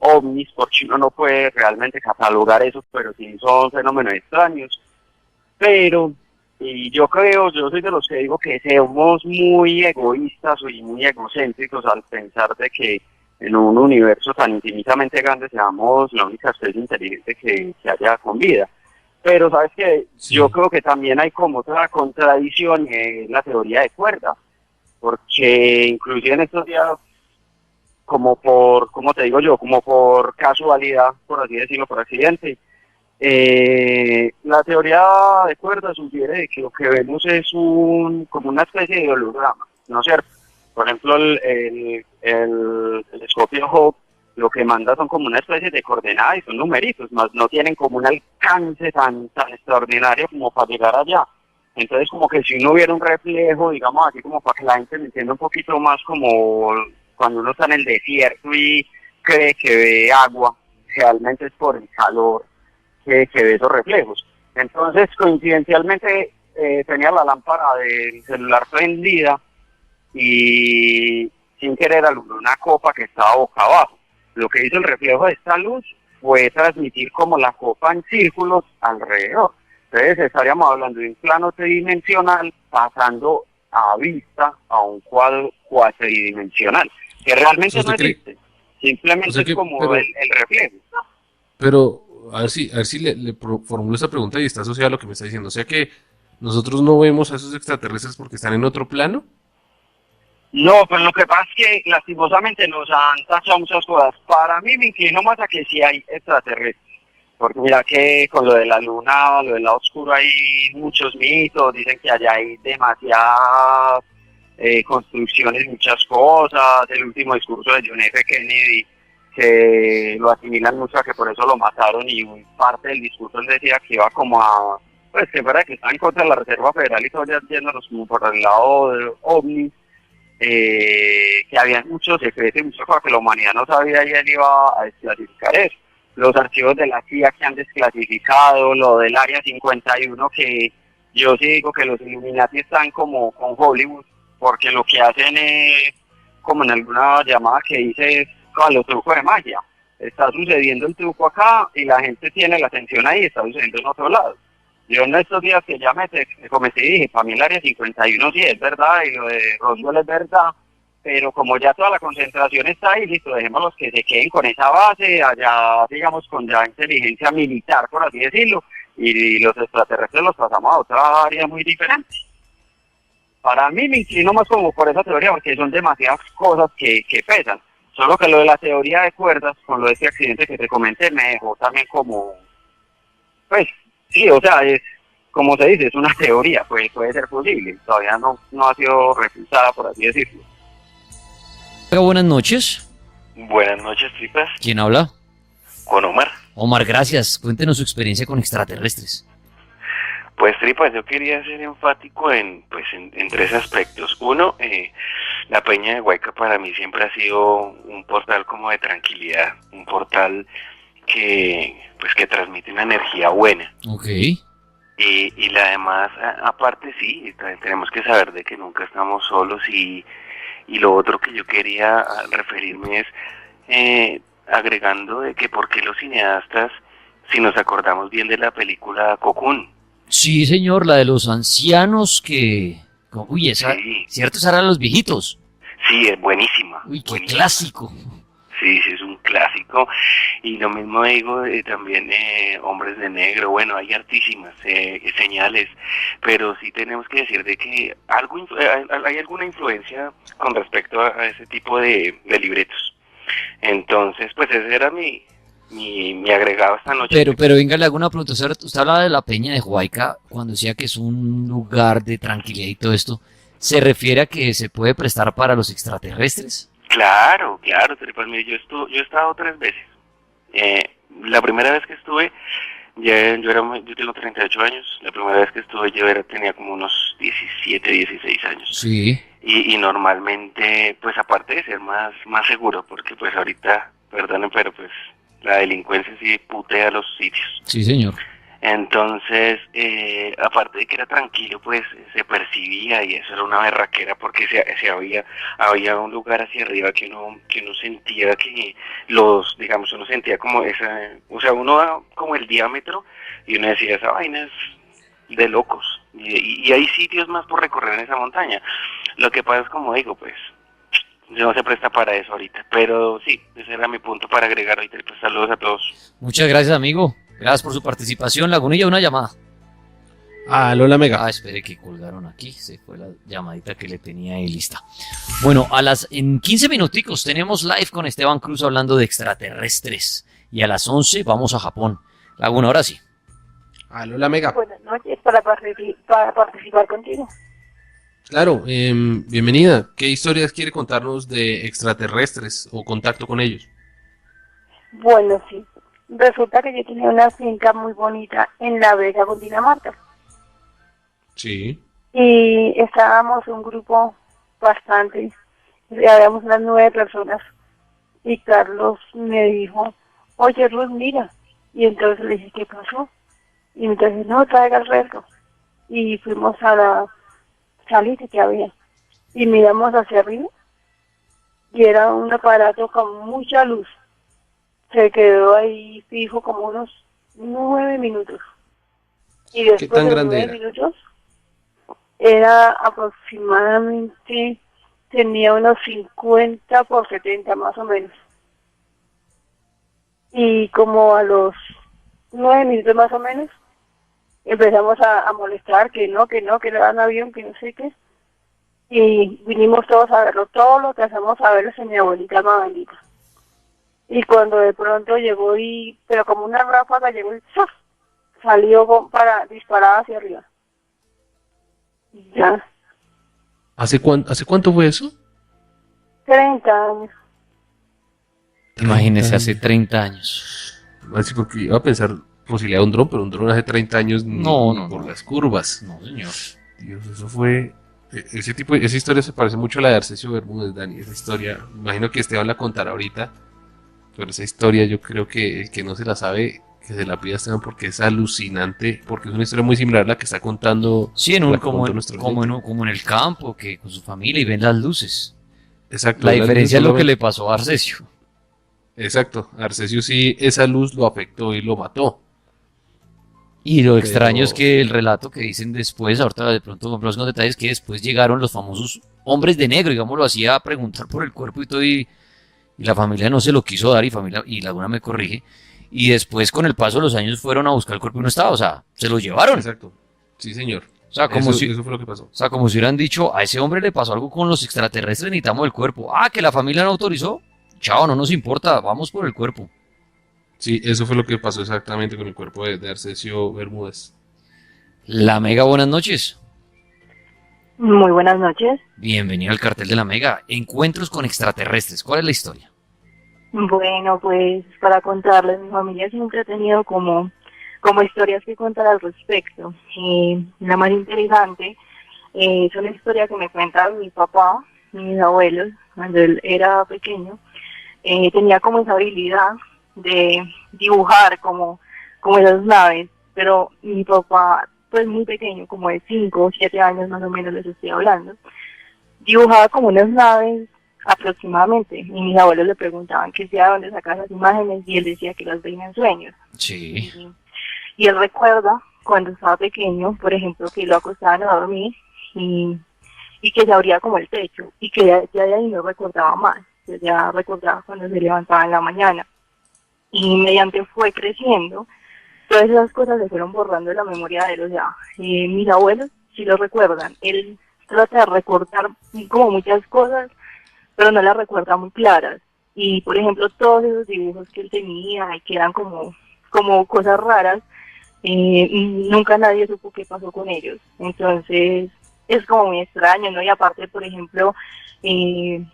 ovnis, porque uno no puede realmente catalogar eso, pero sí son fenómenos extraños. Pero, y yo soy de los que digo que somos muy egoístas y muy egocéntricos al pensar de que en un universo tan infinitamente grande seamos la única especie inteligente que haya con vida. Pero sabes que sí. Yo creo que también hay como otra contradicción en la teoría de cuerda, porque inclusive en estos días, como por casualidad, por así decirlo, por accidente, la teoría de cuerda sugiere que lo que vemos es como una especie de holograma, ¿no es cierto? Por ejemplo, el telescopio Hubble lo que manda son como una especie de coordenadas y son numeritos, más no tienen como un alcance tan extraordinario como para llegar allá. Entonces, como que si uno viera un reflejo, digamos así, como para que la gente me entienda un poquito más, como cuando uno está en el desierto y cree que ve agua, realmente es por el calor que ve esos reflejos. Entonces, coincidencialmente, tenía la lámpara del celular prendida y sin querer alumbró una copa que estaba boca abajo. Lo que hizo el reflejo de esta luz fue transmitir como la copa en círculos alrededor. Entonces estaríamos hablando de un plano tridimensional pasando a vista a un cuadro cuatridimensional, que realmente no existe, simplemente es como el reflejo. Pero a ver si le formulo esta pregunta y está asociada a lo que me está diciendo. O sea que nosotros no vemos a esos extraterrestres porque están en otro plano. No, pues lo que pasa es que lastimosamente nos han tachado muchas cosas. Para mí me inclino más a que sí hay extraterrestres. Porque mira que con lo de la luna, lo del lado oscuro hay muchos mitos, dicen que allá hay demasiadas construcciones, muchas cosas. El último discurso de John F. Kennedy, que lo asimilan mucho a que por eso lo mataron, y parte del discurso él decía que iba como a, pues que fuera que estaba en contra de la Reserva Federal y todo, ya yéndonos como por el lado de OVNI. Que había muchos secretos y muchas cosas que la humanidad no sabía y él iba a desclasificar eso. Los archivos de la CIA que han desclasificado, lo del Área 51, que yo sí digo que los Illuminati están como con Hollywood, porque lo que hacen es, como en alguna llamada que dice, es con los trucos de magia. Está sucediendo el truco acá y la gente tiene la atención ahí, está sucediendo en otro lado. Yo en estos días que ya me comencé y dije, para mí el Área 51 sí es verdad y lo de Roswell es verdad, pero como ya toda la concentración está ahí, listo, dejémoslos que se queden con esa base, allá digamos con ya inteligencia militar, por así decirlo, y los extraterrestres los pasamos a otra área muy diferente. Para mí me inclino más como por esa teoría, porque son demasiadas cosas que pesan. Solo que lo de la teoría de cuerdas, con lo de ese accidente que te comenté, me dejó también como, pues, sí, o sea, es, como se dice, es una teoría, puede ser posible, todavía no ha sido refutada, por así decirlo. Buenas noches. Buenas noches, tripas. ¿Quién habla? Con Omar. Omar, gracias. Cuéntenos su experiencia con extraterrestres. Pues, tripas, yo quería ser enfático en tres aspectos. Uno, la Peña de Huayca para mí siempre ha sido un portal como de tranquilidad, un portal que transmite una energía buena. Ok. Y la demás, aparte sí, tenemos que saber de que nunca estamos solos, y lo otro que yo quería referirme es agregando de que por qué los cineastas, si nos acordamos bien de la película Cocoon. Sí, señor, la de los ancianos que... Uy, esa... Sí. ¿Cierto? Esa era los viejitos. Sí, es buenísima. Uy, qué buenísima. clásico. Sí, es un clásico. Y lo mismo digo también Hombres de Negro. Bueno, hay hartísimas señales, pero sí tenemos que decir de que hay alguna influencia con respecto a ese tipo de libretos. Entonces, pues ese era mi agregado esta noche. Pero venga, le hago una pregunta. Usted hablaba de la Peña de Huayca cuando decía que es un lugar de tranquilidad y todo esto. ¿Se refiere a que se puede prestar para los extraterrestres? Claro, Tripas, mire, yo he estado 3 veces. La primera vez que estuve, yo tengo 38 años, la primera vez que estuve tenía como unos 17, 16 años. Sí. Y normalmente, pues aparte de ser más seguro, porque pues ahorita, perdonen, pero pues la delincuencia sí putea los sitios. Sí, señor. Entonces, aparte de que era tranquilo, pues se percibía, y eso era una berraquera, porque había un lugar hacia arriba que uno sentía que uno sentía como uno como el diámetro, y uno decía, esa vaina es de locos, y hay sitios más por recorrer en esa montaña. Lo que pasa es, como digo, pues no se presta para eso ahorita, pero sí, ese era mi punto para agregar ahorita. Pues saludos a todos. Muchas gracias, amigo. Gracias por su participación. Lagunilla, una llamada. Aló, la Mega. Espere que colgaron aquí. Se fue la llamadita que le tenía ahí lista. Bueno, en 15 minuticos tenemos live con Esteban Cruz hablando de extraterrestres. Y a las 11 vamos a Japón. Laguna, ahora sí. Aló, la Mega. Buenas noches, para participar contigo. Claro, bienvenida. ¿Qué historias quiere contarnos de extraterrestres o contacto con ellos? Bueno, sí. Resulta que yo tenía una finca muy bonita en La Vega, Cundinamarca. Sí. Y estábamos un grupo bastante, habíamos unas 9 personas. Y Carlos me dijo, oye, Ruth, mira. Y entonces le dije, ¿qué pasó? Y entonces, no, traiga el resto. y fuimos a la salita que había y miramos hacia arriba y era un aparato con mucha luz. Se quedó ahí fijo como unos 9 minutos. Y ¿Qué después tan de los grande 9 minutos era aproximadamente, tenía unos 50 por 70 más o menos. Y como a los 9 minutos más o menos, empezamos a molestar que no, que le dan avión, que no sé qué. Y vinimos todos a verlo, todo lo que hacemos a verlo en mi abuelita Mabelita. Y cuando de pronto llegó pero como una ráfaga llegó y ¡zaf! Salió para disparar hacia arriba. Y ya, ¿Hace cuánto fue eso? 30 años. Imagínese, 30 hace años. 30 años. Así porque iba a pensar posibilidad de un dron, pero un dron hace 30 años No, ni no, por no. las curvas. No, señor. Dios, eso fue... esa historia se parece mucho a la de Arcesio Bermúdez, Dani. Esa historia, imagino que Esteban la contará ahorita, pero esa historia yo creo que el que no se la sabe, que se la pida a Esteban porque es alucinante, porque es una historia muy similar a la que está contando, Sí, la que contó nuestro como, oyente. como en el campo, que con su familia y ven las luces. Exacto, La las luces diferencia es lo que solamente- le pasó a Arcesio. Exacto, Arcesio sí, esa luz lo afectó y lo mató. Y lo Pero- extraño es que el relato que dicen después, ahorita de pronto compramos unos detalles, que después llegaron los famosos hombres de negro, digamos, lo hacía a preguntar por el cuerpo y todo, y la familia no se lo quiso dar, y Laguna me corrige. Y después, con el paso de los años, fueron a buscar el cuerpo y no estaba, o sea, se lo llevaron. Exacto, sí señor. O sea, como Eso, si, eso fue lo que pasó. o sea, como si hubieran dicho, a ese hombre le pasó algo con los extraterrestres, necesitamos el cuerpo. Ah, que la familia no autorizó. Chao, no nos importa, vamos por el cuerpo. Sí, eso fue lo que pasó exactamente con el cuerpo de Arcesio Bermúdez. La Mega, buenas noches. Muy buenas noches. Bienvenido al cartel de la Mega. Encuentros con extraterrestres. ¿Cuál es la historia? Bueno, pues para contarles, mi familia siempre ha tenido como historias que contar al respecto. La más interesante es una historia que me cuenta mi papá, mis abuelos, cuando él era pequeño. Tenía como esa habilidad de dibujar como esas naves, pero mi papá, pues muy pequeño, como de 5 o 7 años más o menos les estoy hablando, dibujaba como unas naves aproximadamente, y mis abuelos le preguntaban que sea de dónde sacaba esas imágenes, y él decía que las veía en sueños. Sí. Y él recuerda cuando estaba pequeño, por ejemplo, que lo acostaban a dormir y que se abría como el techo, y que ya de ahí no recordaba más, que ya recordaba cuando se levantaba en la mañana. Y mediante fue creciendo, todas esas cosas se fueron borrando de la memoria de él. O sea, mis abuelos sí lo recuerdan. Él trata de recordar como muchas cosas, pero no las recuerda muy claras. Y, por ejemplo, todos esos dibujos que él tenía y que eran como cosas raras, nunca nadie supo qué pasó con ellos. Entonces, es como muy extraño, ¿no? Y aparte, por ejemplo, en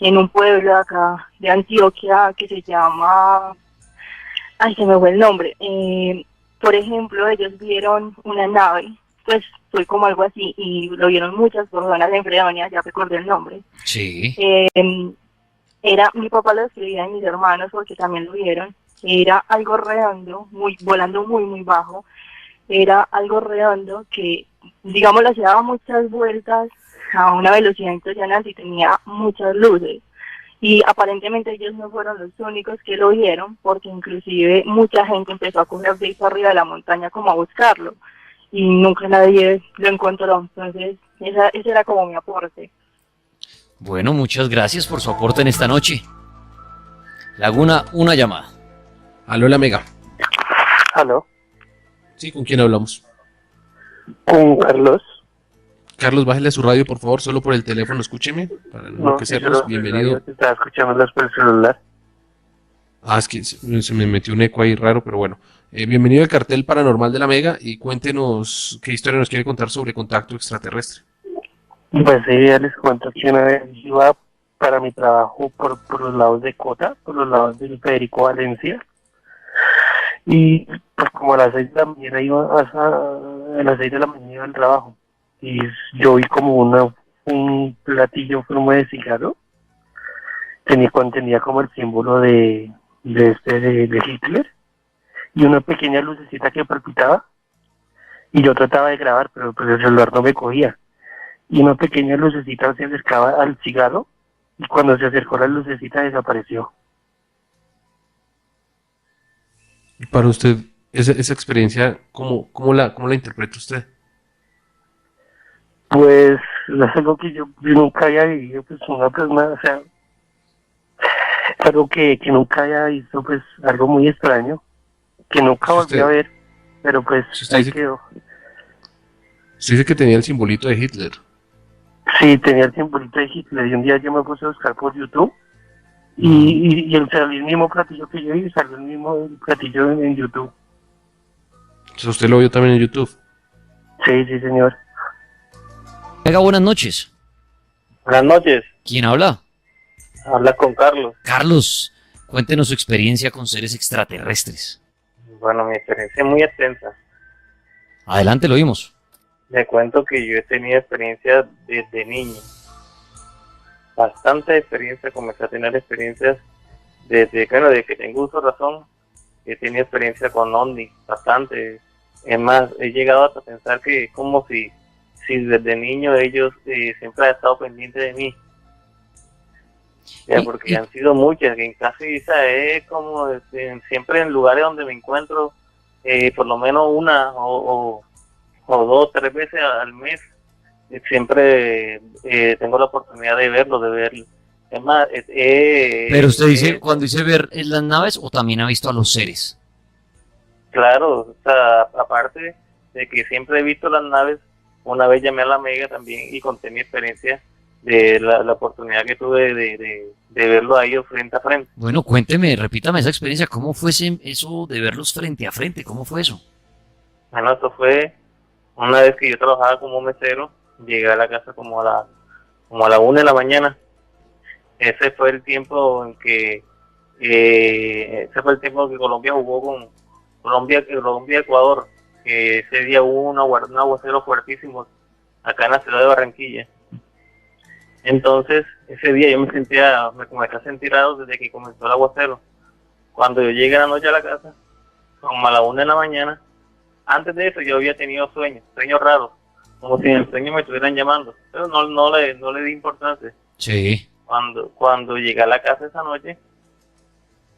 un pueblo de acá, de Antioquia, que se llama... Ay, se me fue el nombre. Por ejemplo, ellos vieron una nave, pues fue como algo así, y lo vieron muchas personas en Fredonia, ya recordé el nombre. Sí. Mi papá lo escribía y mis hermanos, porque también lo vieron. Era algo redondo, volando muy, muy bajo. Era algo redondo que, digamos, le hacía muchas vueltas a una velocidad impresionante y tenía muchas luces. Y aparentemente ellos no fueron los únicos que lo vieron, porque inclusive mucha gente empezó a correr de ahí para arriba de la montaña como a buscarlo, y nunca nadie lo encontró. Entonces, ese era como mi aporte. Bueno, muchas gracias por su aporte en esta noche. Laguna, una llamada. Aló, la Mega. ¿Aló? Sí, ¿con quién hablamos? ¿Con Carlos? Carlos, bájale a su radio, por favor, solo por el teléfono, escúcheme, para no enloquecernos. Bienvenido. Estaba escuchando por el celular. Ah, es que se me metió un eco ahí raro, pero bueno. Bienvenido al cartel paranormal de la Mega y cuéntenos qué historia nos quiere contar sobre contacto extraterrestre. Pues sí, ya les cuento que una vez iba para mi trabajo por los lados de Cota, por los lados del Federico Valencia. Y pues como a las 6 de la mañana a las 6 de la mañana iba al trabajo. Y yo vi como un platillo en forma de cigarro. Contenía como el símbolo de Hitler. Y una pequeña lucecita que palpitaba. y yo trataba de grabar, pero pues el celular no me cogía. Y una pequeña lucecita se acercaba al cigarro, y cuando se acercó la lucecita desapareció. Y para usted, esa experiencia, ¿cómo la interpreta usted? Pues es algo que yo nunca había vivido, pues una persona, o sea, algo que nunca había visto, pues algo muy extraño, que nunca Si volví a usted, ver, pero pues si usted ahí dice, quedó. usted dice que tenía el simbolito de Hitler. Sí, tenía el simbolito de Hitler, y un día yo me puse a buscar por YouTube, Ujú. salió el mismo platillo que yo vi, salió el mismo platillo en YouTube. O sea, usted lo vio también en YouTube. Sí, sí, señor. Venga, buenas noches. Buenas noches, ¿Quién habla? habla con Carlos. Carlos, cuéntenos su experiencia con seres extraterrestres. Bueno, mi experiencia es muy extensa. Adelante, lo oímos. Le cuento que yo he tenido experiencias desde niño. Bastante experiencia, comencé a tener experiencias desde que tengo uso de razón. He tenido experiencia con OVNI, bastante. Es más, he llegado hasta pensar que es como si desde niño ellos siempre han estado pendientes de mí. Ya, Y, porque y- han sido muchas, que en casi es como siempre en lugares donde me encuentro, por lo menos una o dos, tres veces al mes, siempre tengo la oportunidad de verlo, de verlo. Es más, pero usted dice, cuando dice ver en las naves o también ha visto a los seres. claro, o sea, aparte de que siempre he visto las naves, una vez llamé a la Mega también y conté mi experiencia de la oportunidad que tuve de verlo a ellos frente a frente. Bueno, cuénteme, repítame esa experiencia. ¿Cómo fue eso de verlos frente a frente? ¿Cómo fue eso? Bueno, esto fue una vez que yo trabajaba como mesero, llegué a la casa como a la 1 de la mañana. Ese fue el tiempo en que ese fue el tiempo que Colombia jugó con Ecuador. Que ese día hubo un aguacero fuertísimo acá en la ciudad de Barranquilla. Entonces, ese día yo me comencé a sentir raro desde que comenzó el aguacero. Cuando yo llegué a la noche a la casa, como a la 1 de la mañana, antes de eso yo había tenido sueños raros, como si en el sueño me estuvieran llamando, pero no le di importancia. Sí. Cuando llegué a la casa esa noche,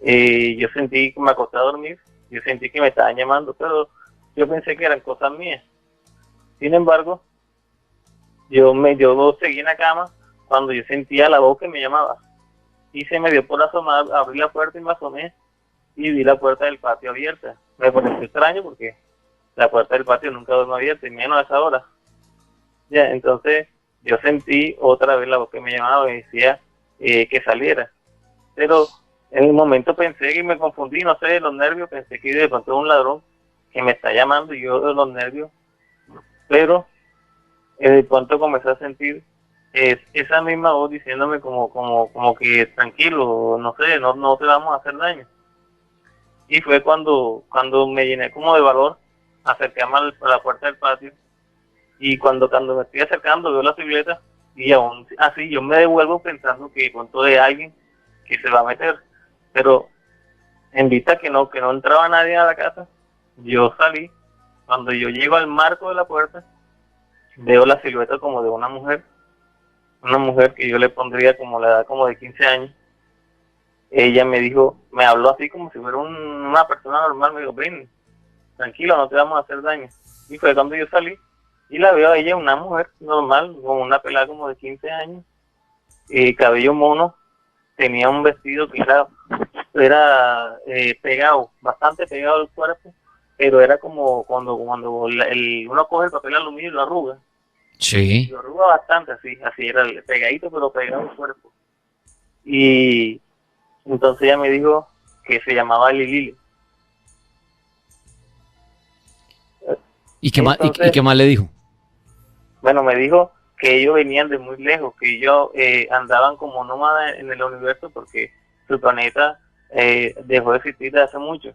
yo sentí que me acosté a dormir, yo sentí que me estaban llamando, pero yo pensé que eran cosas mías. Sin embargo, yo seguí en la cama cuando yo sentía la voz que me llamaba. Y se me dio por asomar, abrí la puerta y me asomé y vi la puerta del patio abierta. Me pareció extraño porque la puerta del patio nunca duerme abierta, y menos a esa hora. Ya, entonces yo sentí otra vez la voz que me llamaba y decía que saliera. Pero en el momento pensé que me confundí, no sé, de los nervios, pensé que de pronto era un ladrón que me está llamando y yo de los nervios. Pero de pronto comencé a sentir esa misma voz diciéndome como que tranquilo, no sé, no te vamos a hacer daño. Y fue cuando me llené como de valor, acercarme a la puerta del patio, y cuando me estoy acercando veo la silueta, y aún así yo me devuelvo pensando que con todo de alguien que se va a meter, pero en vista que no entraba nadie a la casa, yo salí. Cuando yo llego al marco de la puerta, veo la silueta como de una mujer que yo le pondría como la edad como de 15 años. Ella me habló así como si fuera una persona normal, me dijo, ven, tranquilo, no te vamos a hacer daño. Y fue cuando yo salí y la veo a ella, una mujer normal, como una pelada como de 15 años, cabello mono, tenía un vestido que era pegado, bastante pegado al cuerpo, pero era como cuando uno coge el papel aluminio y Sí. lo arruga bastante, así era pegadito, pero pegado al cuerpo. Y entonces ella me dijo que se llamaba Lili. ¿Y qué más, Entonces, qué más le dijo? bueno, me dijo que ellos venían de muy lejos, que ellos andaban como nómadas en el universo porque su planeta dejó de existir desde hace mucho.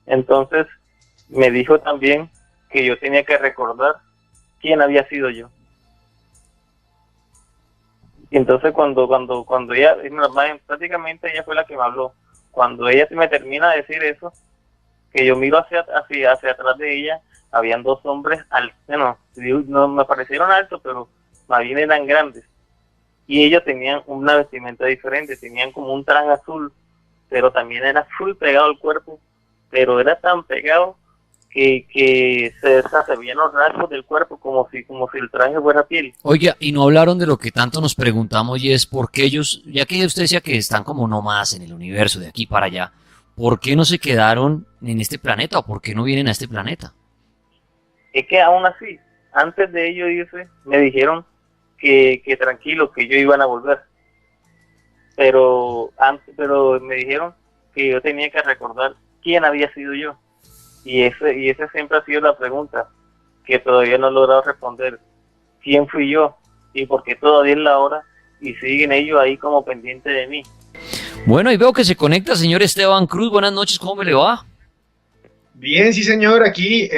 Entonces, me dijo también que yo tenía que recordar quién había sido yo. Y entonces cuando ella, prácticamente ella fue la que me habló. Cuando ella me termina de decir eso, que yo miro hacia atrás de ella, habían dos hombres altos, bueno, no me parecieron altos, pero más bien eran grandes. Y ellos tenían una vestimenta diferente, tenían como un traje azul, pero también era full pegado al cuerpo, pero era tan pegado que se veían los rasgos del cuerpo como si el traje fuera piel. Oiga, y no hablaron de lo que tanto nos preguntamos y es por qué ellos, ya que usted decía que están como nómadas en el universo de aquí para allá, ¿por qué no se quedaron en este planeta o por qué no vienen a este planeta? Es que aún así, antes de ellos irse, me dijeron que tranquilo, que ellos iban a volver. Pero me dijeron que yo tenía que recordar quién había sido yo. Y esa siempre ha sido la pregunta que todavía no he logrado responder. ¿Quién fui yo? Y por qué todavía es la hora y siguen ellos ahí como pendientes de mí. Bueno, y veo que se conecta señor Esteban Cruz. Buenas noches, ¿cómo me le va? Bien, sí señor, aquí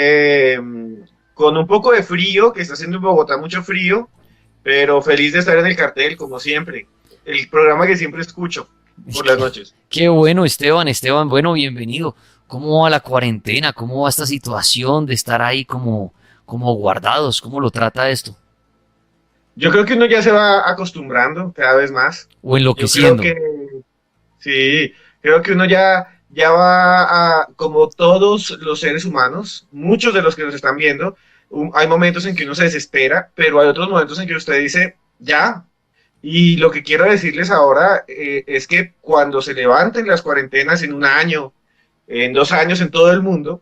con un poco de frío, que está haciendo en Bogotá mucho frío, pero feliz de estar en el cartel, como siempre. El programa que siempre escucho por las noches. Qué bueno, Esteban, bueno, bienvenido. ¿Cómo va la cuarentena? ¿Cómo va esta situación de estar ahí como guardados? ¿Cómo lo trata esto? Yo creo que uno ya se va acostumbrando cada vez más. O enloqueciendo. Sí, creo que uno ya va a, como todos los seres humanos, muchos de los que nos están viendo, hay momentos en que uno se desespera, pero hay otros momentos en que usted dice, ya. Y lo que quiero decirles ahora es que cuando se levanten las cuarentenas en un año, en 2 años en todo el mundo,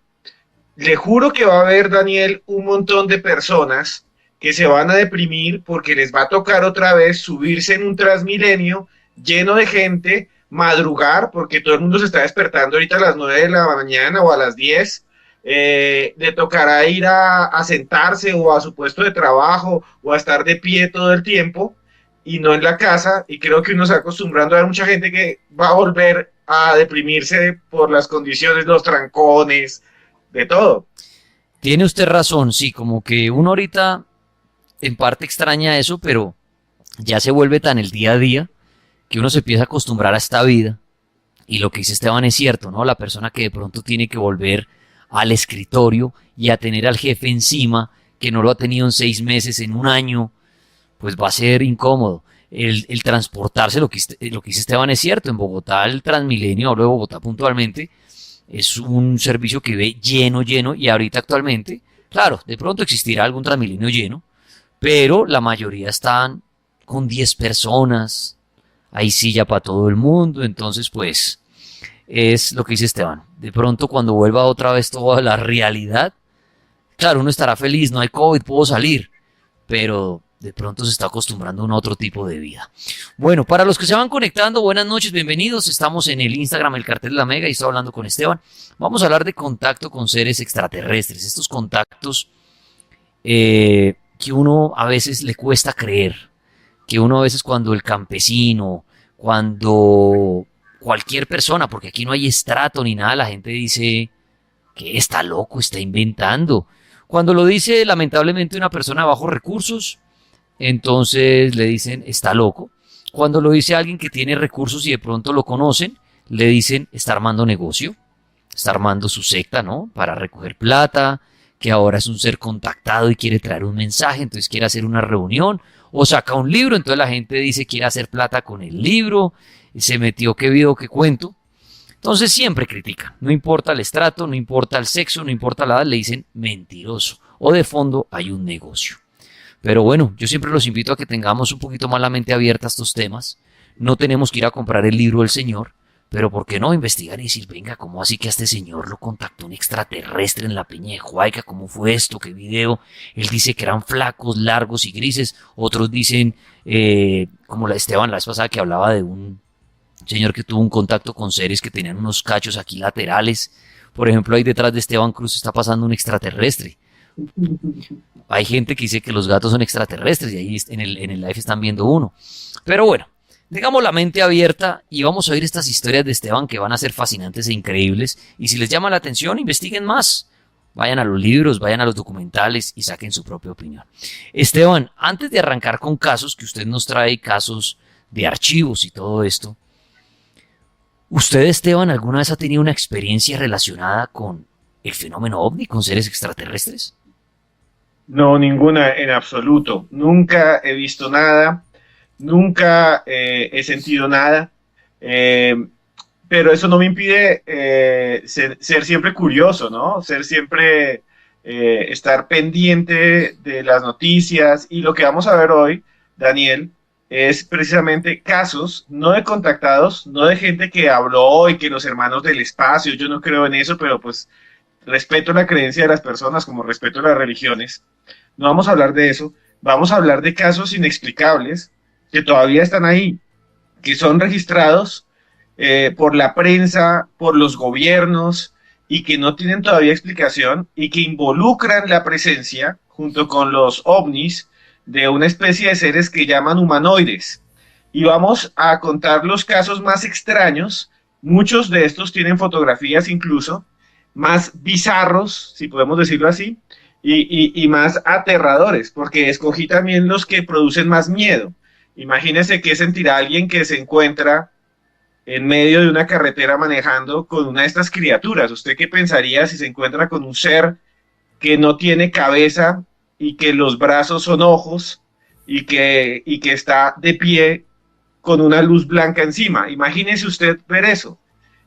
le juro que va a haber, Daniel, un montón de personas que se van a deprimir porque les va a tocar otra vez subirse en un Transmilenio lleno de gente, madrugar, porque todo el mundo se está despertando ahorita a las 9 de la mañana o a las 10, le tocará ir a sentarse o a su puesto de trabajo o a estar de pie todo el tiempo y no en la casa, y creo que uno se está acostumbrando a ver mucha gente que va a volver a deprimirse por las condiciones, los trancones, de todo. Tiene usted razón, sí, como que uno ahorita en parte extraña eso, pero ya se vuelve tan el día a día que uno se empieza a acostumbrar a esta vida. Y lo que dice Esteban es cierto, ¿no? La persona que de pronto tiene que volver al escritorio y a tener al jefe encima, que no lo ha tenido en 6 meses, en un año, pues va a ser incómodo. El transportarse, lo que dice Esteban es cierto, en Bogotá el Transmilenio, hablo de Bogotá puntualmente, es un servicio que ve lleno, y ahorita actualmente, claro, de pronto existirá algún Transmilenio lleno, pero la mayoría están con 10 personas, hay silla para todo el mundo, entonces pues es lo que dice Esteban, de pronto cuando vuelva otra vez toda la realidad, claro, uno estará feliz, no hay COVID, puedo salir, pero de pronto se está acostumbrando a un otro tipo de vida. Bueno, para los que se van conectando, buenas noches, bienvenidos. Estamos en el Instagram, el Cartel de la Mega, y estoy hablando con Esteban. Vamos a hablar de contacto con seres extraterrestres. Estos contactos que uno a veces le cuesta creer. Que uno a veces cuando el campesino, cuando cualquier persona, porque aquí no hay estrato ni nada, la gente dice que está loco, está inventando. Cuando lo dice lamentablemente una persona de bajos recursos, entonces le dicen está loco. Cuando lo dice alguien que tiene recursos y de pronto lo conocen, le dicen está armando negocio, está armando su secta, ¿no? Para recoger plata, que ahora es un ser contactado y quiere traer un mensaje, entonces quiere hacer una reunión, o saca un libro, entonces la gente dice quiere hacer plata con el libro, se metió qué video, qué cuento. Entonces siempre critican, no importa el estrato, no importa el sexo, no importa la edad, le dicen mentiroso, o de fondo hay un negocio. Pero bueno, yo siempre los invito a que tengamos un poquito más la mente abierta a estos temas. No tenemos que ir a comprar el libro del Señor, pero ¿por qué no investigar y decir, venga, ¿cómo así que a este señor lo contactó un extraterrestre en la Peña de Huayca? ¿Cómo fue esto? ¿Qué video? Él dice que eran flacos, largos y grises. Otros dicen, como la Esteban la vez pasada que hablaba de un señor que tuvo un contacto con seres que tenían unos cachos aquí laterales. Por ejemplo, ahí detrás de Esteban Cruz está pasando un extraterrestre. Hay gente que dice que los gatos son extraterrestres y ahí en el live están viendo uno. Pero bueno, tengamos la mente abierta y vamos a oír estas historias de Esteban que van a ser fascinantes e increíbles. Y si les llama la atención, investiguen más. Vayan a los libros, vayan a los documentales y saquen su propia opinión. Esteban, antes de arrancar con casos, que usted nos trae casos de archivos y todo esto, ¿usted, Esteban, alguna vez ha tenido una experiencia relacionada con el fenómeno ovni con seres extraterrestres? No, ninguna en absoluto. Nunca he visto nada, nunca he sentido nada, pero eso no me impide ser siempre curioso, ¿no? Ser siempre, estar pendiente de las noticias. Y lo que vamos a ver hoy, Daniel, es precisamente casos, no de contactados, no de gente que habló y que los hermanos del espacio, yo no creo en eso, pero pues respeto la creencia de las personas como respeto las religiones. No vamos a hablar de eso, vamos a hablar de casos inexplicables que todavía están ahí, que son registrados por la prensa, por los gobiernos, y que no tienen todavía explicación y que involucran la presencia, junto con los ovnis, de una especie de seres que llaman humanoides. Y vamos a contar los casos más extraños. Muchos de estos tienen fotografías incluso más bizarros, si podemos decirlo así, y más aterradores, porque escogí también los que producen más miedo. Imagínese qué sentirá alguien que se encuentra en medio de una carretera manejando con una de estas criaturas. ¿Usted qué pensaría si se encuentra con un ser que no tiene cabeza y que los brazos son ojos y que está de pie con una luz blanca encima? Imagínese usted ver eso.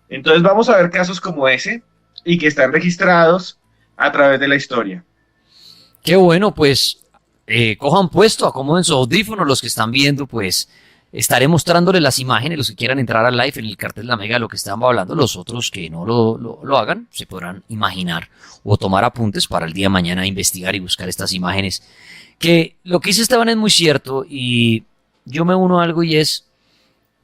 Entonces vamos a ver casos como ese y que están registrados a través de la historia. Qué bueno, pues cojan puesto, acomoden su audífono, los que están viendo, pues estaré mostrándoles las imágenes, los que quieran entrar al live en el cartel de la Mega de lo que estamos hablando, los otros que no lo hagan, se podrán imaginar o tomar apuntes para el día de mañana investigar y buscar estas imágenes. Que lo que dice Esteban es muy cierto y yo me uno a algo y es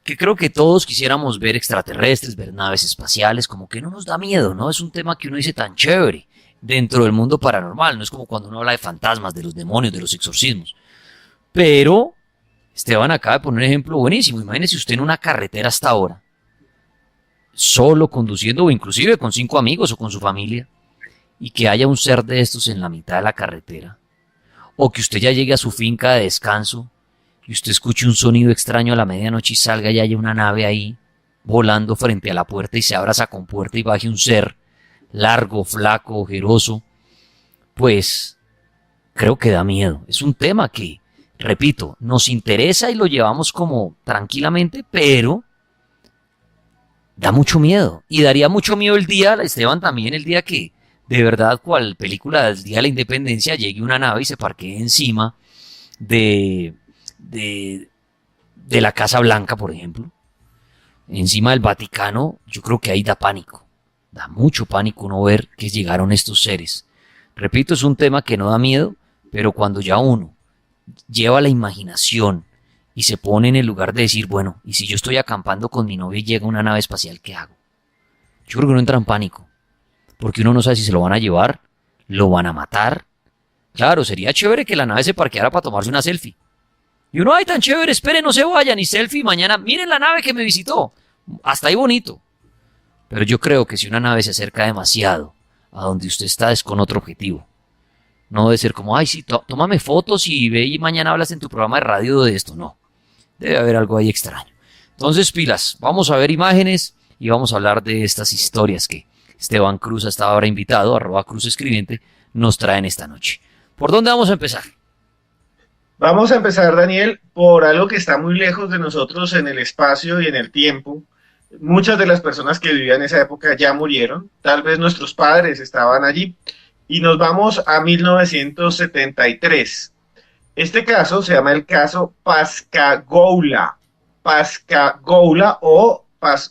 que creo que todos quisiéramos ver extraterrestres, ver naves espaciales, como que no nos da miedo, ¿no? Es un tema que uno dice tan chévere dentro del mundo paranormal, no es como cuando uno habla de fantasmas, de los demonios, de los exorcismos. Pero Esteban acaba de poner un ejemplo buenísimo. Imagínese usted en una carretera hasta ahora, solo conduciendo o inclusive con 5 amigos o con su familia, y que haya un ser de estos en la mitad de la carretera, o que usted ya llegue a su finca de descanso y usted escuche un sonido extraño a la medianoche y salga y haya una nave ahí volando frente a la puerta y se abra esa compuerta y baje un ser largo, flaco, ojeroso, pues creo que da miedo. Es un tema que, repito, nos interesa y lo llevamos como tranquilamente, pero da mucho miedo. Y daría mucho miedo el día, Esteban, también el día que, de verdad, cual película del Día de la Independencia, llegue una nave y se parquee encima de la Casa Blanca, por ejemplo, encima del Vaticano. Yo creo que ahí da pánico. Da mucho pánico uno ver que llegaron estos seres. Repito, es un tema que no da miedo, pero cuando ya uno lleva la imaginación y se pone en el lugar de decir, bueno, ¿y si yo estoy acampando con mi novia y llega una nave espacial, qué hago? Yo creo que uno entra en pánico, porque uno no sabe si se lo van a llevar, lo van a matar. Claro, sería chévere que la nave se parqueara para tomarse una selfie. Y uno, ay, tan chévere, espere, no se vayan, y selfie mañana, miren la nave que me visitó. Hasta ahí bonito. Pero yo creo que si una nave se acerca demasiado a donde usted está es con otro objetivo. No debe ser como, ay, sí, tómame fotos y ve y mañana hablas en tu programa de radio de esto. No, debe haber algo ahí extraño. Entonces, pilas, vamos a ver imágenes y vamos a hablar de estas historias que Esteban Cruz, hasta ahora invitado, @cruzescribiente, nos traen esta noche. ¿Por dónde vamos a empezar? Vamos a empezar, Daniel, por algo que está muy lejos de nosotros en el espacio y en el tiempo. Muchas de las personas que vivían en esa época ya murieron, tal vez nuestros padres estaban allí, y nos vamos a 1973. Este caso se llama el caso Pascagoula, o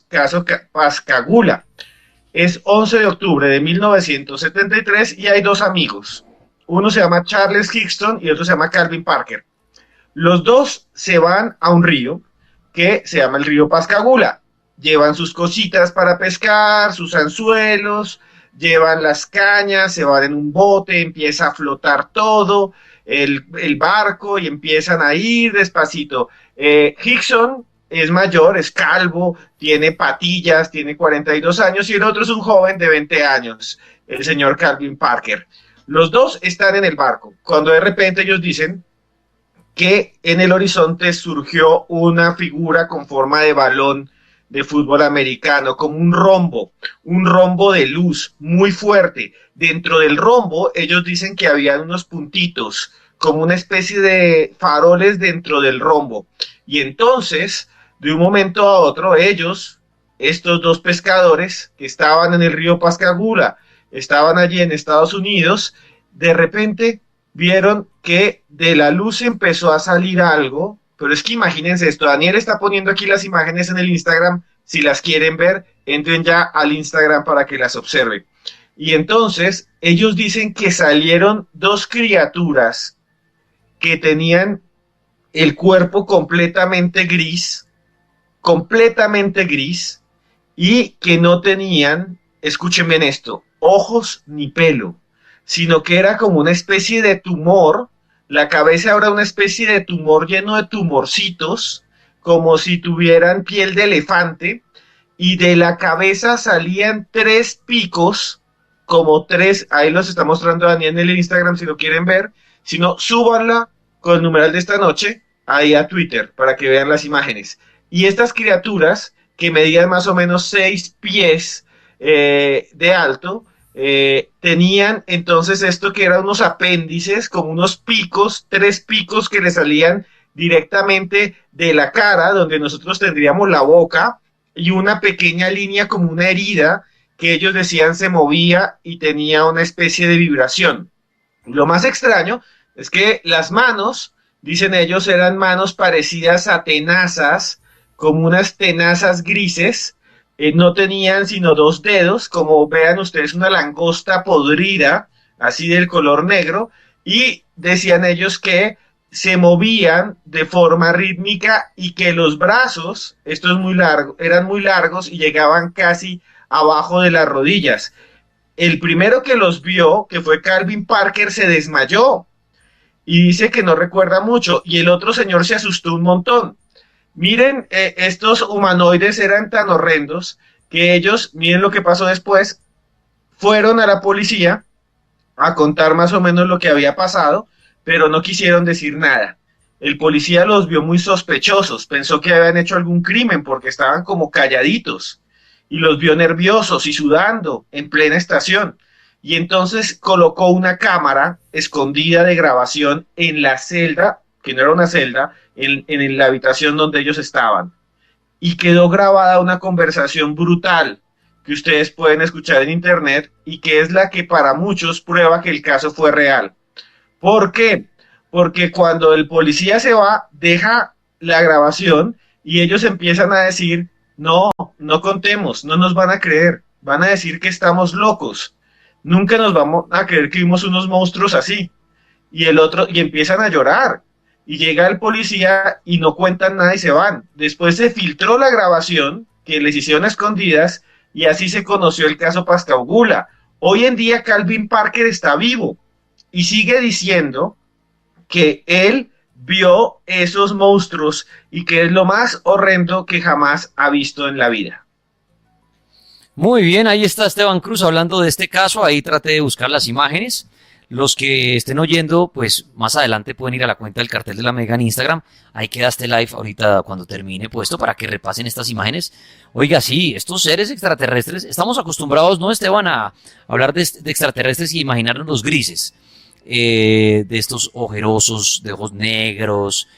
caso Pascagoula. Es 11 de octubre de 1973 y hay dos amigos. Uno se llama Charles Higston y otro se llama Calvin Parker. Los dos se van a un río que se llama el río Pascagoula. Llevan sus cositas para pescar, sus anzuelos, llevan las cañas, se van en un bote, empieza a flotar todo el barco y empiezan a ir despacito. Higston es mayor, es calvo, tiene patillas, tiene 42 años, y el otro es un joven de 20 años, el señor Calvin Parker. Los dos están en el barco, cuando de repente ellos dicen que en el horizonte surgió una figura con forma de balón de fútbol americano, como un rombo de luz muy fuerte. Dentro del rombo, ellos dicen que había unos puntitos, como una especie de faroles dentro del rombo. Y entonces, de un momento a otro, estos dos pescadores que estaban en el río Pascagoula, estaban allí en Estados Unidos, de repente vieron que de la luz empezó a salir algo, pero es que imagínense esto, Daniel está poniendo aquí las imágenes en el Instagram, si las quieren ver, entren ya al Instagram para que las observen. Y entonces ellos dicen que salieron dos criaturas que tenían el cuerpo completamente gris, y que no tenían, escúchenme en esto, ojos ni pelo, sino que era como una especie de tumor, la cabeza era una especie de tumor lleno de tumorcitos, como si tuvieran piel de elefante, y de la cabeza salían tres picos, como tres, ahí los está mostrando Daniel en el Instagram si lo quieren ver, si no, súbanla con el numeral de esta noche, ahí a Twitter, para que vean las imágenes. Y estas criaturas, que medían más o menos 6 pies de alto, tenían entonces esto que eran unos apéndices, como unos picos, 3 picos que le salían directamente de la cara, donde nosotros tendríamos la boca, y una pequeña línea como una herida, que ellos decían se movía y tenía una especie de vibración. Lo más extraño es que las manos, dicen ellos, eran manos parecidas a tenazas, como unas tenazas grises, no tenían sino 2 dedos, como vean ustedes una langosta podrida, así del color negro, y decían ellos que se movían de forma rítmica y que los brazos, esto es muy largo, eran muy largos y llegaban casi abajo de las rodillas. El primero que los vio, que fue Calvin Parker, se desmayó y dice que no recuerda mucho, y el otro señor se asustó un montón. Miren, estos humanoides eran tan horrendos que ellos, miren lo que pasó después, fueron a la policía a contar más o menos lo que había pasado, pero no quisieron decir nada. El policía los vio muy sospechosos, pensó que habían hecho algún crimen porque estaban como calladitos, y los vio nerviosos y sudando en plena estación. Y entonces colocó una cámara escondida de grabación en la celda, que no era una celda, en la habitación donde ellos estaban. Y quedó grabada una conversación brutal que ustedes pueden escuchar en internet y que es la que para muchos prueba que el caso fue real. ¿Por qué? Porque cuando el policía se va, deja la grabación y ellos empiezan a decir, no contemos, no nos van a creer, van a decir que estamos locos, nunca nos vamos a creer que vimos unos monstruos así. Y empiezan a llorar. Y llega el policía y no cuentan nada y se van. Después se filtró la grabación que les hicieron a escondidas y así se conoció el caso Pascagoula. Hoy en día Calvin Parker está vivo y sigue diciendo que él vio esos monstruos y que es lo más horrendo que jamás ha visto en la vida. Muy bien, ahí está Esteban Cruz hablando de este caso, ahí traté de buscar las imágenes. Los que estén oyendo, pues más adelante pueden ir a la cuenta del Cartel de la Mega en Instagram. Ahí queda este live ahorita cuando termine puesto para que repasen estas imágenes. Oiga, sí, estos seres extraterrestres, estamos acostumbrados, ¿no, Esteban, a hablar de extraterrestres y imaginarnos los grises? De estos ojerosos, de ojos negros,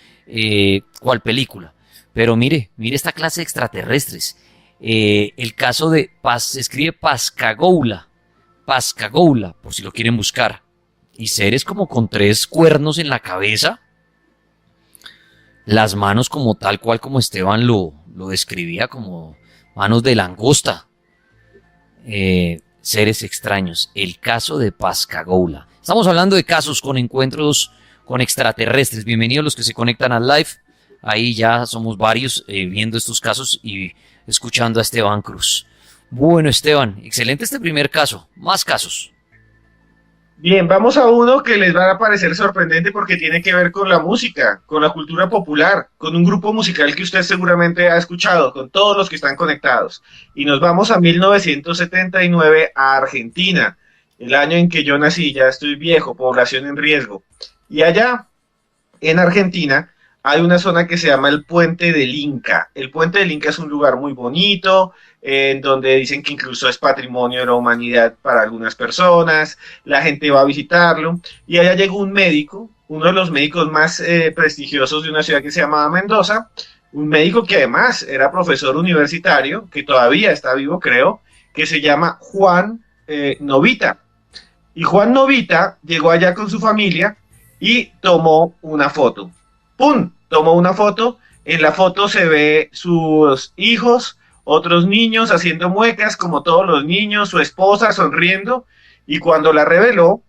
¿cuál película? Pero mire esta clase de extraterrestres. El caso de se escribe Pascagoula, por si lo quieren buscar. Y seres como con 3 cuernos en la cabeza, las manos como tal cual como Esteban lo describía, como manos de langosta. Seres extraños. El caso de Pascagoula. Estamos hablando de casos con encuentros con extraterrestres. Bienvenidos los que se conectan al live. Ahí ya somos varios viendo estos casos y escuchando a Esteban Cruz. Bueno, Esteban, excelente este primer caso. Más casos. Bien, vamos a uno que les va a parecer sorprendente porque tiene que ver con la música, con la cultura popular, con un grupo musical que usted seguramente ha escuchado, con todos los que están conectados. Y nos vamos a 1979 a Argentina, el año en que yo nací, ya estoy viejo, población en riesgo. Y allá, en Argentina, hay una zona que se llama el Puente del Inca. El Puente del Inca es un lugar muy bonito, en donde dicen que incluso es patrimonio de la humanidad para algunas personas, la gente va a visitarlo, y allá llegó un médico, uno de los médicos más prestigiosos de una ciudad que se llamaba Mendoza, un médico que además era profesor universitario, que todavía está vivo creo, que se llama Juan Novita. Y Juan Novita llegó allá con su familia y tomó una foto. ¡Pum! Tomó una foto. En la foto se ve sus hijos, otros niños haciendo muecas, como todos los niños, su esposa sonriendo. Y cuando reveló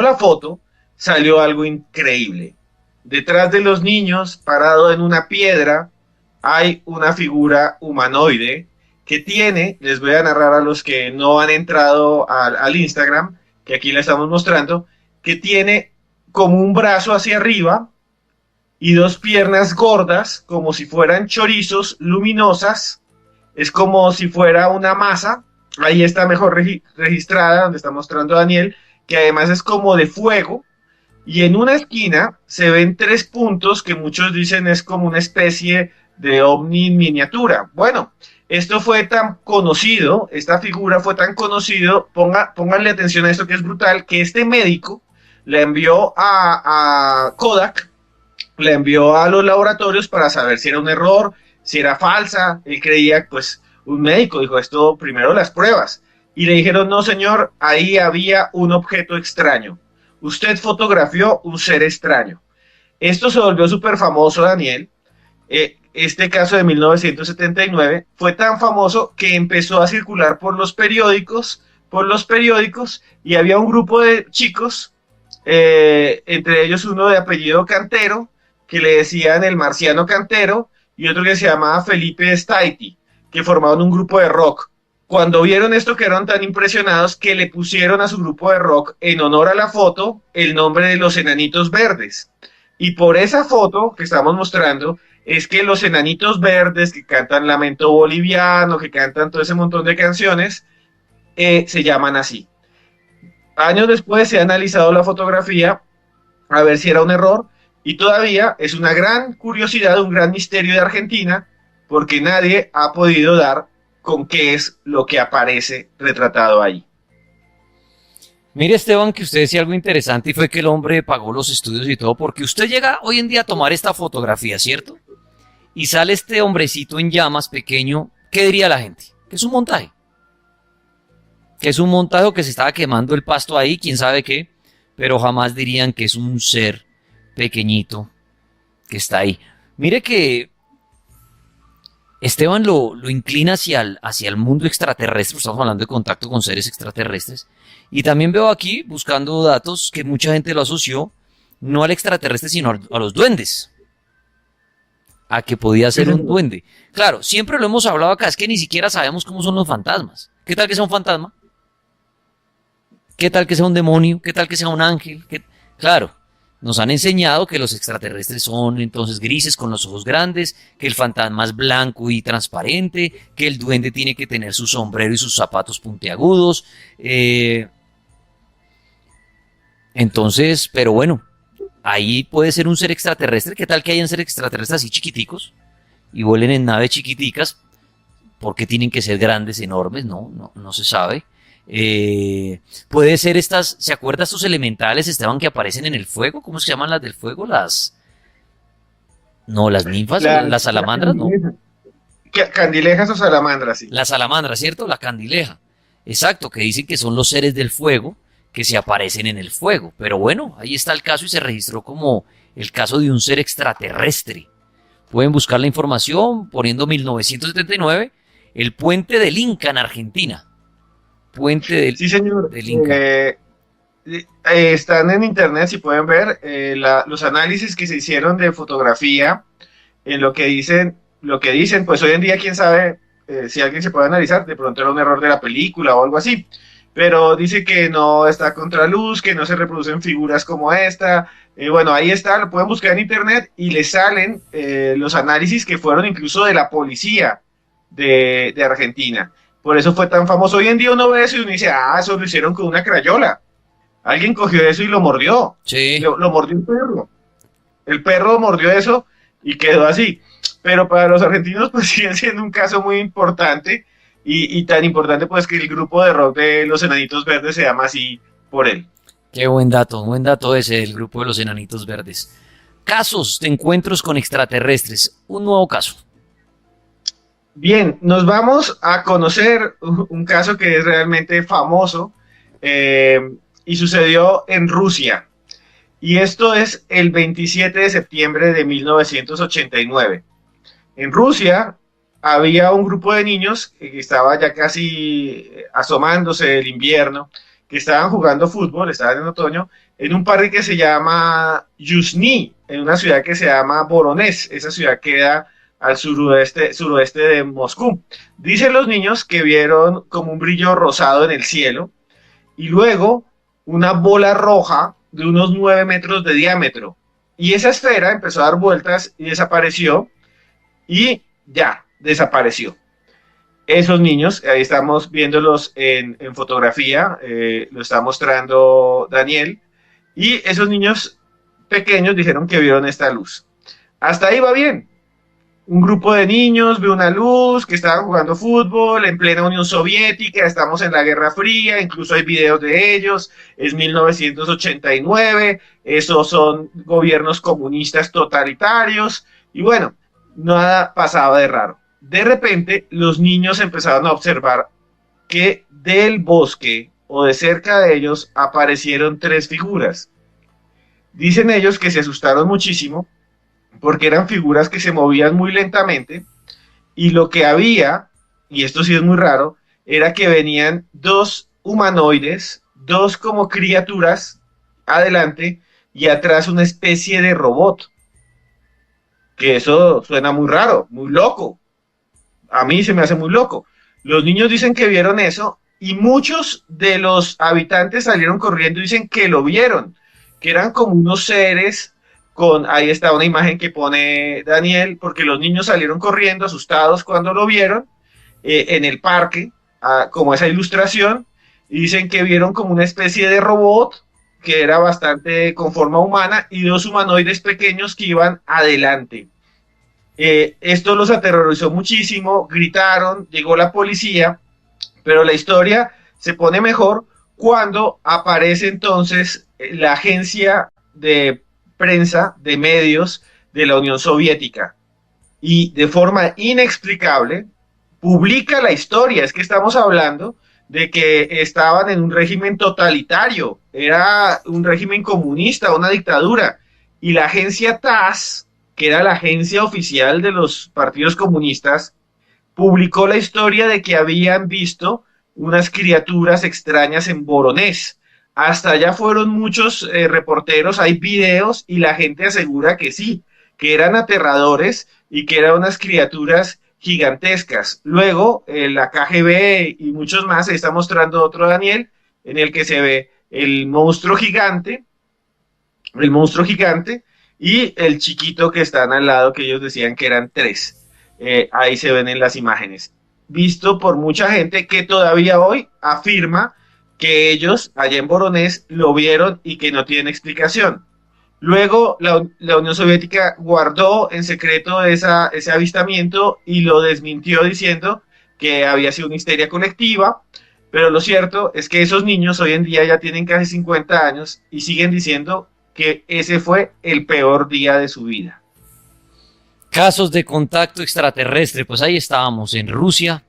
la foto, salió algo increíble. Detrás de los niños, parado en una piedra, hay una figura humanoide que tiene, les voy a narrar a los que no han entrado al Instagram, que aquí la estamos mostrando, que tiene como un brazo hacia arriba y dos piernas gordas, como si fueran chorizos luminosas, es como si fuera una masa, ahí está mejor registrada, donde está mostrando Daniel, que además es como de fuego, y en una esquina se ven 3 puntos que muchos dicen es como una especie de ovni en miniatura. Bueno, esto fue tan conocido, esta figura fue tan conocido, pónganle atención a esto que es brutal, que este médico le envió a Kodak, le envió a los laboratorios para saber si era un error, si era falsa. Él creía, pues, un médico dijo esto, primero las pruebas, y le dijeron, no señor, ahí había un objeto extraño, usted fotografió un ser extraño. Esto se volvió súper famoso, Daniel. Este caso de 1979 fue tan famoso que empezó a circular por los periódicos, y había un grupo de chicos, entre ellos uno de apellido Cantero, que le decían el marciano Cantero, y otro que se llamaba Felipe Staiti, que formaban un grupo de rock. Cuando vieron esto quedaron tan impresionados que le pusieron a su grupo de rock, en honor a la foto, el nombre de los Enanitos Verdes. Y por esa foto que estamos mostrando, es que los Enanitos Verdes, que cantan Lamento Boliviano, que cantan todo ese montón de canciones, se llaman así. Años después se ha analizado la fotografía a ver si era un error, y todavía es una gran curiosidad, un gran misterio de Argentina, porque nadie ha podido dar con qué es lo que aparece retratado ahí. Mire, Esteban, que usted decía algo interesante y fue que el hombre pagó los estudios y todo, porque usted llega hoy en día a tomar esta fotografía, ¿cierto? Y sale este hombrecito en llamas pequeño, ¿qué diría la gente? Que es un montaje. Que es un montaje o que se estaba quemando el pasto ahí, quién sabe qué, pero jamás dirían que es un ser pequeñito que está ahí. Mire que Esteban lo inclina hacia el mundo extraterrestre, estamos hablando de contacto con seres extraterrestres, y también veo aquí, buscando datos, que mucha gente lo asoció, no al extraterrestre, sino a los duendes, a que podía ser un duende. Claro, siempre lo hemos hablado acá, es que ni siquiera sabemos cómo son los fantasmas. ¿Qué tal que sea un fantasma? ¿Qué tal que sea un demonio? ¿Qué tal que sea un ángel? Claro, nos han enseñado que los extraterrestres son entonces grises con los ojos grandes, que el fantasma es blanco y transparente, que el duende tiene que tener su sombrero y sus zapatos puntiagudos. Entonces, pero bueno, ahí puede ser un ser extraterrestre. ¿Qué tal que hayan seres extraterrestres así chiquiticos y vuelen en naves chiquiticas? ¿Por qué tienen que ser grandes, enormes? No se sabe. Puede ser estas, ¿se acuerda estos elementales, Esteban, que aparecen en el fuego? ¿Cómo se llaman las del fuego? Las ninfas, las salamandras, ¿no? Candilejas o salamandras, sí. La salamandra, ¿cierto? La candileja. Exacto, que dicen que son los seres del fuego que se aparecen en el fuego. Pero bueno, ahí está el caso y se registró como el caso de un ser extraterrestre. Pueden buscar la información poniendo 1979, el puente del Inca en Argentina. Sí, señor. Del Inca. Están en internet, si pueden ver los análisis que se hicieron de fotografía, en lo que dicen, pues hoy en día quién sabe si alguien se puede analizar, de pronto era un error de la película o algo así, pero dice que no está a contraluz, que no se reproducen figuras como esta. Bueno, ahí está, lo pueden buscar en internet y les salen los análisis que fueron incluso de la policía de Argentina. Por eso fue tan famoso. Hoy en día uno ve eso y uno dice, eso lo hicieron con una crayola. Alguien cogió eso y lo mordió. Sí. Lo mordió un perro. el perro mordió eso y quedó así. Pero para los argentinos pues sigue siendo un caso muy importante y tan importante pues que el grupo de rock de los Enanitos Verdes se llama así por él. Qué buen dato ese del grupo de los Enanitos Verdes. Casos de encuentros con extraterrestres, un nuevo caso. Bien, nos vamos a conocer un caso que es realmente famoso y sucedió en Rusia. Y esto es el 27 de septiembre de 1989. En Rusia había un grupo de niños que estaba ya casi asomándose el invierno, que estaban jugando fútbol, estaban en otoño, en un parque que se llama Yuzhny, en una ciudad que se llama Voronezh. Esa ciudad queda al suroeste de Moscú. Dicen los niños que vieron como un brillo rosado en el cielo y luego una bola roja de unos 9 metros de diámetro. Y esa esfera empezó a dar vueltas y desapareció y ya, desapareció. Esos niños, ahí estamos viéndolos en fotografía, lo está mostrando Daniel, y esos niños pequeños dijeron que vieron esta luz. Hasta ahí va bien. Un grupo de niños ve una luz, que estaban jugando fútbol en plena Unión Soviética, estamos en la Guerra Fría, incluso hay videos de ellos, es 1989, esos son gobiernos comunistas totalitarios, y bueno, nada pasaba de raro. De repente, los niños empezaron a observar que del bosque o de cerca de ellos aparecieron 3 figuras. Dicen ellos que se asustaron muchísimo porque eran figuras que se movían muy lentamente y lo que había, y esto sí es muy raro, era que venían 2 humanoides, 2 como criaturas adelante y atrás una especie de robot. Que eso suena muy raro, muy loco. A mí se me hace muy loco. Los niños dicen que vieron eso y muchos de los habitantes salieron corriendo y dicen que lo vieron, que eran como unos seres ahí está una imagen que pone Daniel, porque los niños salieron corriendo asustados cuando lo vieron en el parque, como esa ilustración, y dicen que vieron como una especie de robot que era bastante con forma humana y 2 humanoides pequeños que iban adelante. Esto los aterrorizó muchísimo, gritaron, llegó la policía, pero la historia se pone mejor cuando aparece entonces la agencia de prensa de medios de la Unión Soviética y de forma inexplicable publica la historia. Es que estamos hablando de que estaban en un régimen totalitario, era un régimen comunista, una dictadura, y la agencia TASS, que era la agencia oficial de los partidos comunistas, publicó la historia de que habían visto unas criaturas extrañas en Voronezh. Hasta allá fueron muchos reporteros, hay videos y la gente asegura que sí, que eran aterradores y que eran unas criaturas gigantescas. Luego la KGB y muchos más, se está mostrando otro Daniel, en el que se ve el monstruo gigante y el chiquito que están al lado, que ellos decían que eran 3. Ahí se ven en las imágenes. Visto por mucha gente que todavía hoy afirma que ellos allá en Voronezh lo vieron y que no tienen explicación. Luego la Unión Soviética guardó en secreto ese avistamiento y lo desmintió diciendo que había sido una histeria colectiva, pero lo cierto es que esos niños hoy en día ya tienen casi 50 años y siguen diciendo que ese fue el peor día de su vida. Casos de contacto extraterrestre, pues ahí estábamos en Rusia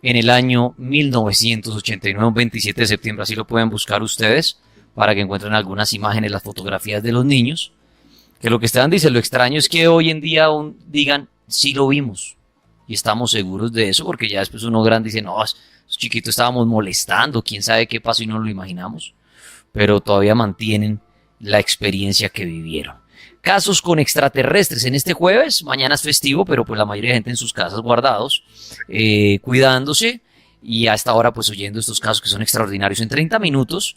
en el año 1989, un 27 de septiembre, así lo pueden buscar ustedes para que encuentren algunas imágenes, las fotografías de los niños, que lo que Esteban dice, lo extraño es que hoy en día aún digan, sí lo vimos, y estamos seguros de eso, porque ya después uno grande dice, no, esos chiquitos estábamos molestando, quién sabe qué pasó y no lo imaginamos, pero todavía mantienen la experiencia que vivieron. Casos con extraterrestres en este jueves, mañana es festivo, pero pues la mayoría de gente en sus casas guardados, cuidándose y hasta ahora pues oyendo estos casos que son extraordinarios en 30 minutos.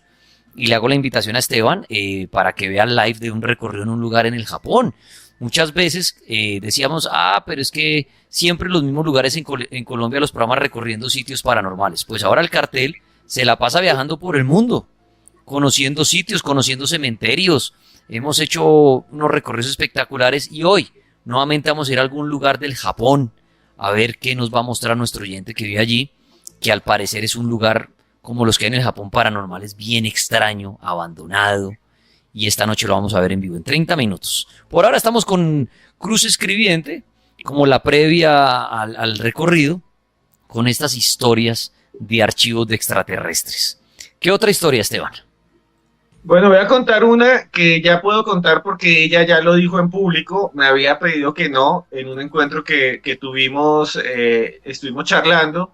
Y le hago la invitación a Esteban para que vea el live de un recorrido en un lugar en el Japón. Muchas veces decíamos, pero es que siempre en los mismos lugares en Colombia los programas recorriendo sitios paranormales. Pues ahora el cartel se la pasa viajando por el mundo, conociendo sitios, conociendo cementerios, hemos hecho unos recorridos espectaculares y hoy nuevamente vamos a ir a algún lugar del Japón a ver qué nos va a mostrar nuestro oyente que vive allí, que al parecer es un lugar como los que hay en el Japón paranormales, bien extraño, abandonado. Y esta noche lo vamos a ver en vivo en 30 minutos. Por ahora estamos con Cruz Escribiente, como la previa al recorrido, con estas historias de archivos de extraterrestres. ¿Qué otra historia, Esteban? Bueno, voy a contar una que ya puedo contar porque ella ya lo dijo en público. Me había pedido que no en un encuentro que tuvimos, estuvimos charlando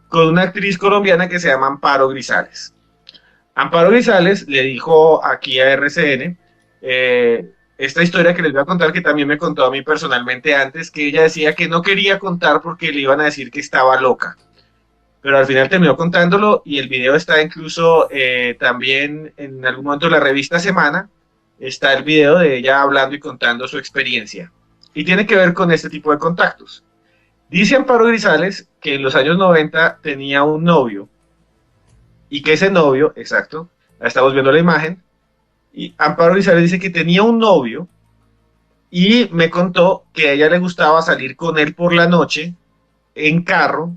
con una actriz colombiana que se llama Amparo Grisales. Amparo Grisales le dijo aquí a RCN esta historia que les voy a contar, que también me contó a mí personalmente antes, que ella decía que no quería contar porque le iban a decir que estaba loca. Pero al final terminó contándolo y el video está incluso también en algún momento en la revista Semana, está el video de ella hablando y contando su experiencia. Y tiene que ver con este tipo de contactos. Dice Amparo Grisales que en los años 90 tenía un novio y que ese novio, exacto, estamos viendo la imagen, y Amparo Grisales dice que tenía un novio y me contó que a ella le gustaba salir con él por la noche en carro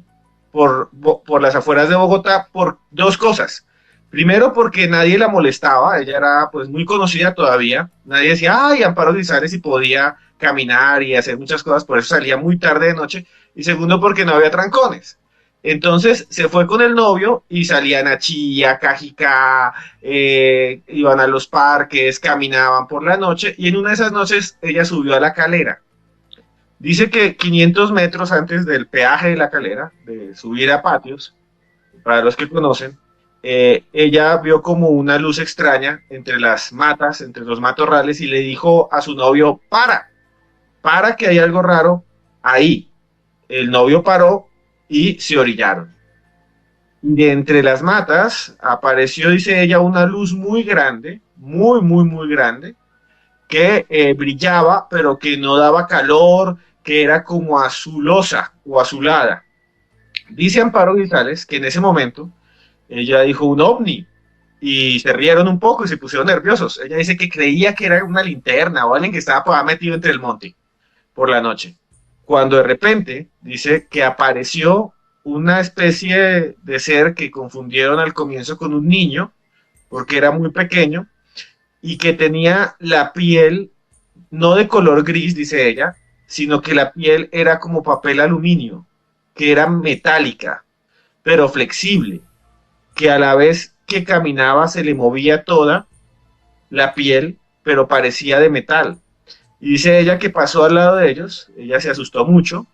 por las afueras de Bogotá por dos cosas. Primero, porque nadie la molestaba, ella era pues muy conocida todavía, nadie decía, ay, Amparo Grisales, y podía caminar y hacer muchas cosas, por eso salía muy tarde de noche. Y segundo, porque no había trancones. Entonces se fue con el novio y salían a Chía, Cajicá, iban a los parques, caminaban por la noche, y en una de esas noches ella subió a La Calera. Dice que 500 metros antes del peaje de La Calera, de subir a Patios, para los que conocen, ella vio como una luz extraña entre las matas, entre los matorrales, y le dijo a su novio, para que hay algo raro ahí. El novio paró y se orillaron. De entre las matas apareció, dice ella, una luz muy grande, muy grande, que brillaba, pero que no daba calor, que era como azulosa o azulada. Dice Amparo Grisales que en ese momento ella dijo un ovni y se rieron un poco y se pusieron nerviosos. Ella dice que creía que era una linterna o alguien que estaba metido entre el monte por la noche. Cuando de repente dice que apareció una especie de ser que confundieron al comienzo con un niño, porque era muy pequeño, y que tenía la piel no de color gris, dice ella, sino que la piel era como papel aluminio, que era metálica, pero flexible, que a la vez que caminaba se le movía toda la piel, pero parecía de metal. Y dice ella que pasó al lado de ellos, ella se asustó mucho,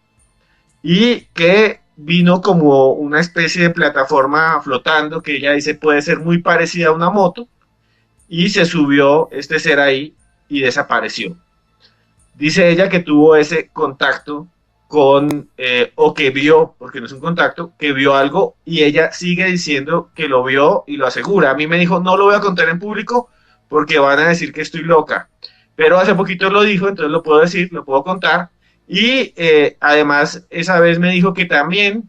y que vino como una especie de plataforma flotando, que ella dice puede ser muy parecida a una moto, y se subió este ser ahí y desapareció. Dice ella que tuvo ese contacto con, o que vio, porque no es un contacto, que vio algo, y ella sigue diciendo que lo vio y lo asegura. A mí me dijo, no lo voy a contar en público porque van a decir que estoy loca. Pero hace poquito lo dijo, entonces lo puedo decir, lo puedo contar. Y además esa vez me dijo que también,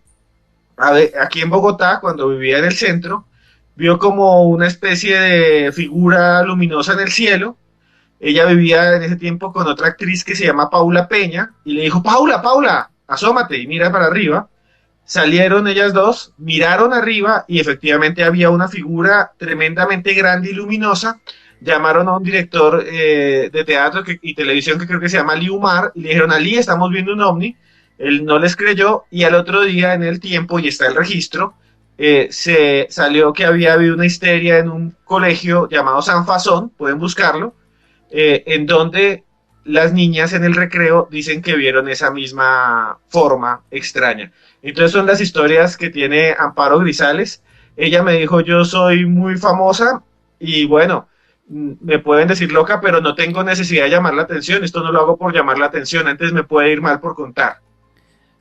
aquí en Bogotá, cuando vivía en el centro, vio como una especie de figura luminosa en el cielo. Ella vivía en ese tiempo con otra actriz que se llama Paula Peña, y le dijo, Paula, asómate y mira para arriba. Salieron ellas dos, miraron arriba y efectivamente había una figura tremendamente grande y luminosa. Llamaron a un director de teatro y televisión que creo que se llama Liumar, y le dijeron, Ali, estamos viendo un ovni. Él no les creyó, y al otro día en el tiempo, y está el registro, se salió que había habido una histeria en un colegio llamado San Fasón, pueden buscarlo, en donde las niñas en el recreo dicen que vieron esa misma forma extraña. Entonces son las historias que tiene Amparo Grisales. Ella me dijo, yo soy muy famosa y bueno, me pueden decir loca, pero no tengo necesidad de llamar la atención. Esto no lo hago por llamar la atención, antes me puede ir mal por contar.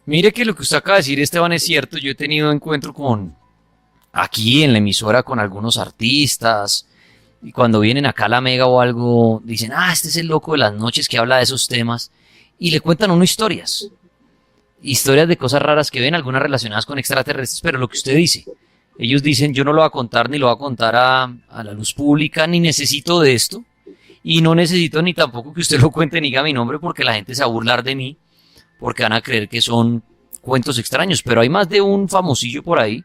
Mire que lo que usted acaba de decir, Esteban, es cierto. Yo he tenido encuentro aquí en la emisora con algunos artistas, y cuando vienen acá a la Mega o algo, dicen, este es el loco de las noches que habla de esos temas, y le cuentan a uno historias de cosas raras que ven, algunas relacionadas con extraterrestres, pero lo que usted dice, ellos dicen, yo no lo voy a contar, ni lo voy a contar a la luz pública, ni necesito de esto, Y no necesito ni tampoco que usted lo cuente ni diga mi nombre porque la gente se va a burlar de mí, porque van a creer que son cuentos extraños. Pero hay más de un famosillo por ahí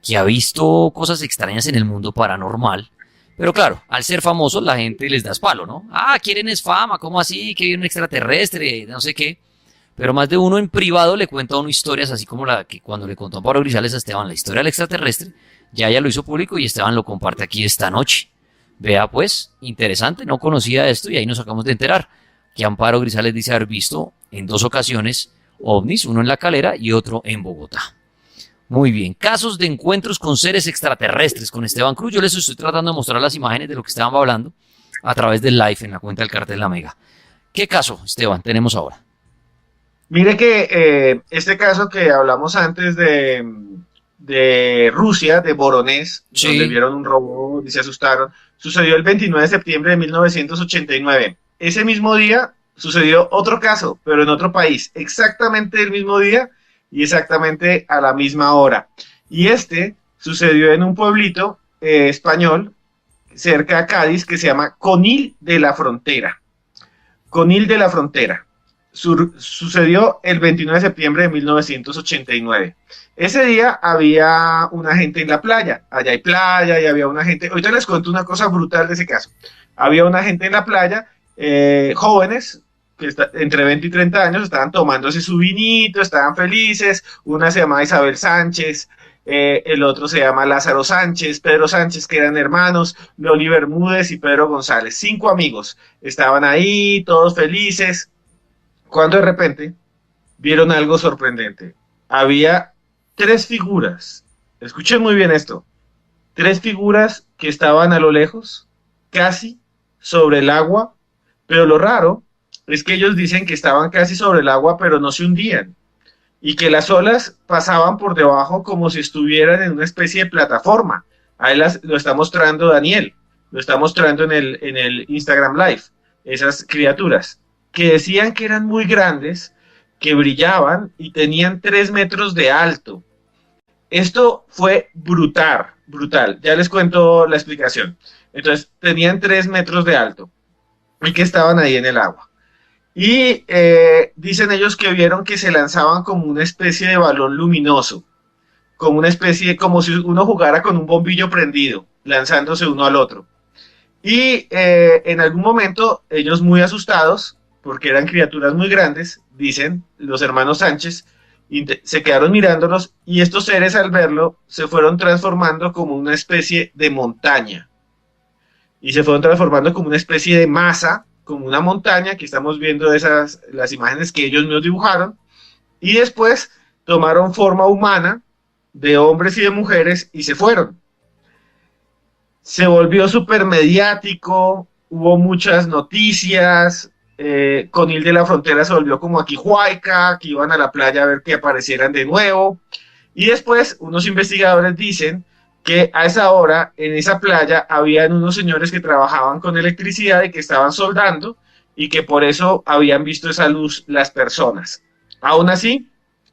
que ha visto cosas extrañas en el mundo paranormal. Pero claro, al ser famosos la gente les da palo, ¿no? Ah, quieren es fama, ¿cómo así? Que viene un extraterrestre, no sé qué. Pero más de uno en privado le cuenta a uno historias así como la que cuando le contó Amparo Grisales a Esteban la historia del extraterrestre, ya ella lo hizo público y Esteban lo comparte aquí esta noche. Vea pues, interesante, no conocía esto y ahí nos acabamos de enterar que Amparo Grisales dice haber visto en 2 ocasiones ovnis, uno en La Calera y otro en Bogotá. Muy bien, casos de encuentros con seres extraterrestres con Esteban Cruz. Yo les estoy tratando de mostrar las imágenes de lo que estaban hablando a través del live en la cuenta del Cartel La Mega. ¿Qué caso, Esteban, tenemos ahora? Mire que este caso que hablamos antes de Rusia, de Voronezh, Sí. donde vieron un robot y se asustaron, sucedió el 29 de septiembre de 1989. Ese mismo día sucedió otro caso, pero en otro país, exactamente el mismo día y exactamente a la misma hora. Y este sucedió en un pueblito español cerca de Cádiz que se llama Conil de la Frontera. Conil de la Frontera. Sucedió el 29 de septiembre de 1989. Ese día había una gente en la playa. Allá hay playa y había una gente. Ahorita les cuento una cosa brutal de ese caso. Había una gente en la playa, jóvenes, que entre 20 y 30 años, estaban tomándose su vinito, estaban felices. Una se llamaba Isabel Sánchez, el otro se llama Lázaro Sánchez, Pedro Sánchez, que eran hermanos, Loli Bermúdez y Pedro González. 5 amigos. Estaban ahí, todos felices, cuando de repente vieron algo sorprendente. Había 3 figuras, escuchen muy bien esto, 3 figuras que estaban a lo lejos, casi sobre el agua, pero lo raro es que ellos dicen que estaban casi sobre el agua, pero no se hundían, y que las olas pasaban por debajo como si estuvieran en una especie de plataforma. Ahí lo está mostrando Daniel, lo está mostrando en el Instagram Live, esas criaturas que decían que eran muy grandes, que brillaban y tenían 3 metros de alto. Esto fue brutal, brutal. Ya les cuento la explicación. Entonces, tenían 3 metros de alto y que estaban ahí en el agua. Y dicen ellos que vieron que se lanzaban como una especie de balón luminoso, como una especie, como si uno jugara con un bombillo prendido, lanzándose uno al otro. Y en algún momento, ellos muy asustados, porque eran criaturas muy grandes, dicen los hermanos Sánchez, se quedaron mirándolos y estos seres al verlo se fueron transformando como una especie de montaña. Y se fueron transformando como una especie de masa, como una montaña, que estamos viendo las imágenes que ellos nos dibujaron, y después tomaron forma humana de hombres y de mujeres y se fueron. Se volvió súper mediático, hubo muchas noticias. Conil de la Frontera se volvió como aquí Huayca, que iban a la playa a ver que aparecieran de nuevo. Y después unos investigadores dicen que a esa hora en esa playa habían unos señores que trabajaban con electricidad y que estaban soldando y que por eso habían visto esa luz las personas. Aún así,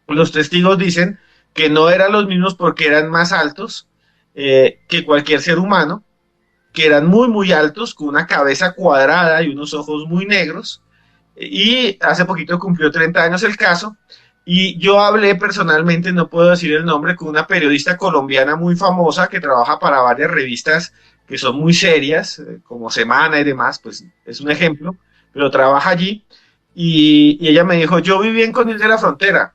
los testigos dicen que no eran los mismos porque eran más altos que cualquier ser humano, que eran muy muy altos, con una cabeza cuadrada y unos ojos muy negros, y hace poquito cumplió 30 años el caso, y yo hablé personalmente, no puedo decir el nombre, con una periodista colombiana muy famosa que trabaja para varias revistas que son muy serias, como Semana y demás, pues es un ejemplo, pero trabaja allí, y ella me dijo, yo viví en Conil de la Frontera,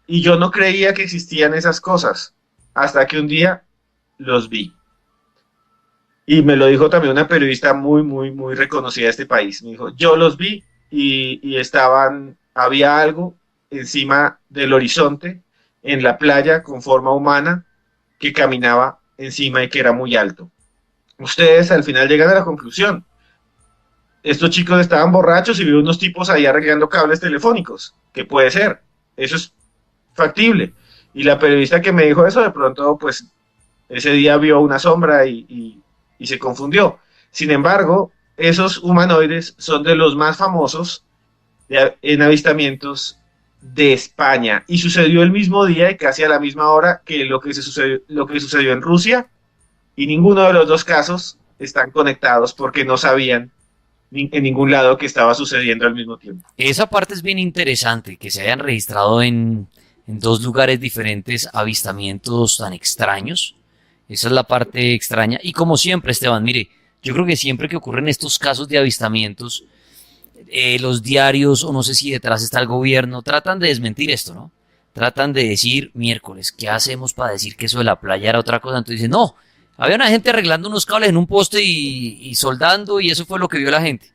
y yo no creía que existían esas cosas, hasta que un día los vi. Y me lo dijo también una periodista muy, muy, muy reconocida de este país. Me dijo, yo los vi y había algo encima del horizonte, en la playa, con forma humana, que caminaba encima y que era muy alto. Ustedes al final llegan a la conclusión. Estos chicos estaban borrachos y vieron unos tipos ahí arreglando cables telefónicos. ¿Qué puede ser? Eso es factible. Y la periodista que me dijo eso, de pronto, pues, ese día vio una sombra y se confundió. Sin embargo, esos humanoides son de los más famosos en avistamientos de España, y sucedió el mismo día y casi a la misma hora que lo que sucedió en Rusia, y ninguno de los dos casos están conectados porque no sabían en ningún lado que estaba sucediendo al mismo tiempo. Esa parte es bien interesante, que se hayan registrado en dos lugares diferentes avistamientos tan extraños. Esa es la parte extraña. Y como siempre, Esteban, mire, yo creo que siempre que ocurren estos casos de avistamientos, los diarios, o no sé si detrás está el gobierno, tratan de desmentir esto, ¿no? Tratan de decir, miércoles, ¿qué hacemos para decir que eso de la playa era otra cosa? Entonces dicen, no, había una gente arreglando unos cables en un poste y soldando, y eso fue lo que vio la gente.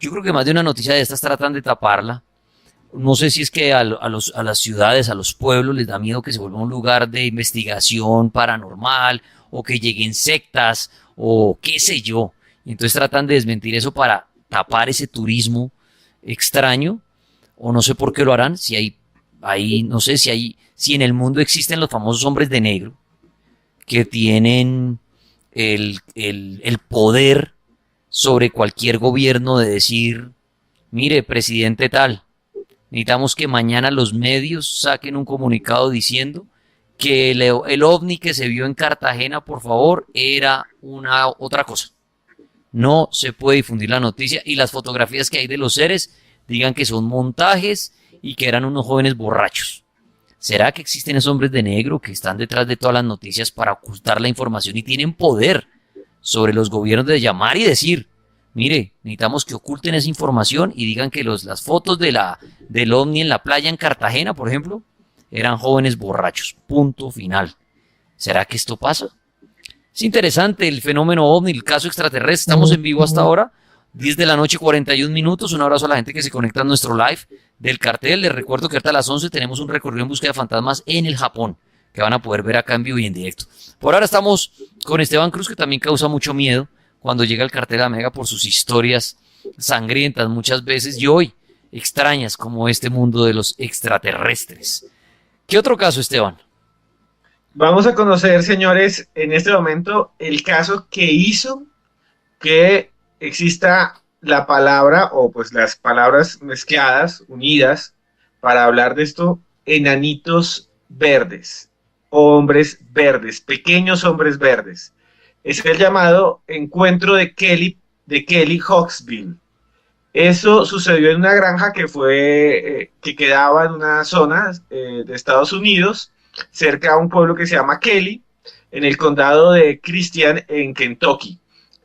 Yo creo que más de una noticia de estas tratan de taparla. No sé si es que a las ciudades, a los pueblos les da miedo que se vuelva un lugar de investigación paranormal, o que lleguen sectas, o qué sé yo. Y entonces tratan de desmentir eso para tapar ese turismo extraño, o no sé por qué lo harán, no sé si en el mundo existen los famosos hombres de negro, que tienen el poder sobre cualquier gobierno de decir, mire, presidente tal, necesitamos que mañana los medios saquen un comunicado diciendo que el ovni que se vio en Cartagena, por favor, era otra cosa. No se puede difundir la noticia, y las fotografías que hay de los seres digan que son montajes y que eran unos jóvenes borrachos. ¿Será que existen esos hombres de negro que están detrás de todas las noticias para ocultar la información y tienen poder sobre los gobiernos de llamar y decir, mire, necesitamos que oculten esa información y digan que las fotos del ovni en la playa en Cartagena, por ejemplo, eran jóvenes borrachos? Punto final. ¿Será que esto pasa? Es interesante el fenómeno ovni, el caso extraterrestre. Estamos en vivo hasta ahora, 10 de la noche, 41 minutos. Un abrazo a la gente que se conecta a nuestro live del cartel. Les recuerdo que ahorita a las 11 tenemos un recorrido en búsqueda de fantasmas en el Japón, que van a poder ver acá en vivo y en directo. Por ahora estamos con Esteban Cruz, que también causa mucho miedo cuando llega el cartel a Mega por sus historias sangrientas muchas veces, y hoy extrañas, como este mundo de los extraterrestres. ¿Qué otro caso, Esteban? Vamos a conocer, señores, en este momento el caso que hizo que exista la palabra, o pues las palabras mezcladas, unidas, para hablar de esto: enanitos verdes, hombres verdes, pequeños hombres verdes. Es el llamado encuentro de Kelly Hawksville. Eso sucedió en una granja que quedaba en una zona de Estados Unidos, cerca a un pueblo que se llama Kelly, en el condado de Christian, en Kentucky.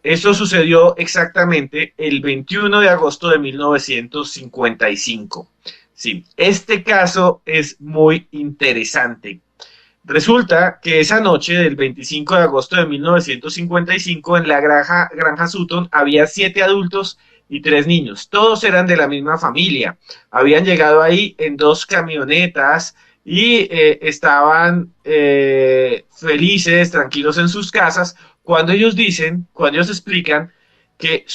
Eso sucedió exactamente el 21 de agosto de 1955. Sí, este caso es muy interesante. Resulta que esa noche del 25 de agosto de 1955 en la granja Sutton había 7 adultos y 3 niños. Todos eran de la misma familia. Habían llegado ahí en 2 camionetas y estaban felices, tranquilos en sus casas, cuando ellos explican que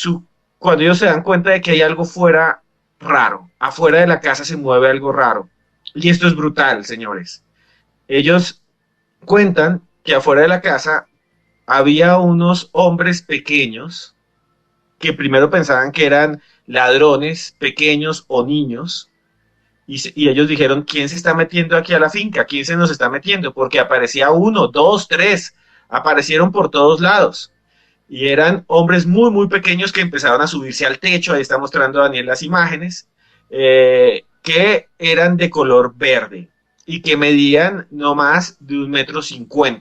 cuando ellos se dan cuenta de que hay algo fuera raro, afuera de la casa se mueve algo raro. Y esto es brutal, señores. Ellos cuentan que afuera de la casa había unos hombres pequeños que primero pensaban que eran ladrones pequeños o niños, y ellos dijeron, ¿quién se está metiendo aquí a la finca? ¿Quién se nos está metiendo? Porque aparecía 1, 2, 3, aparecieron por todos lados. Y eran hombres muy, muy pequeños que empezaron a subirse al techo. Ahí está mostrando Daniel las imágenes, que eran de color verde y que medían no más de 1,50 m.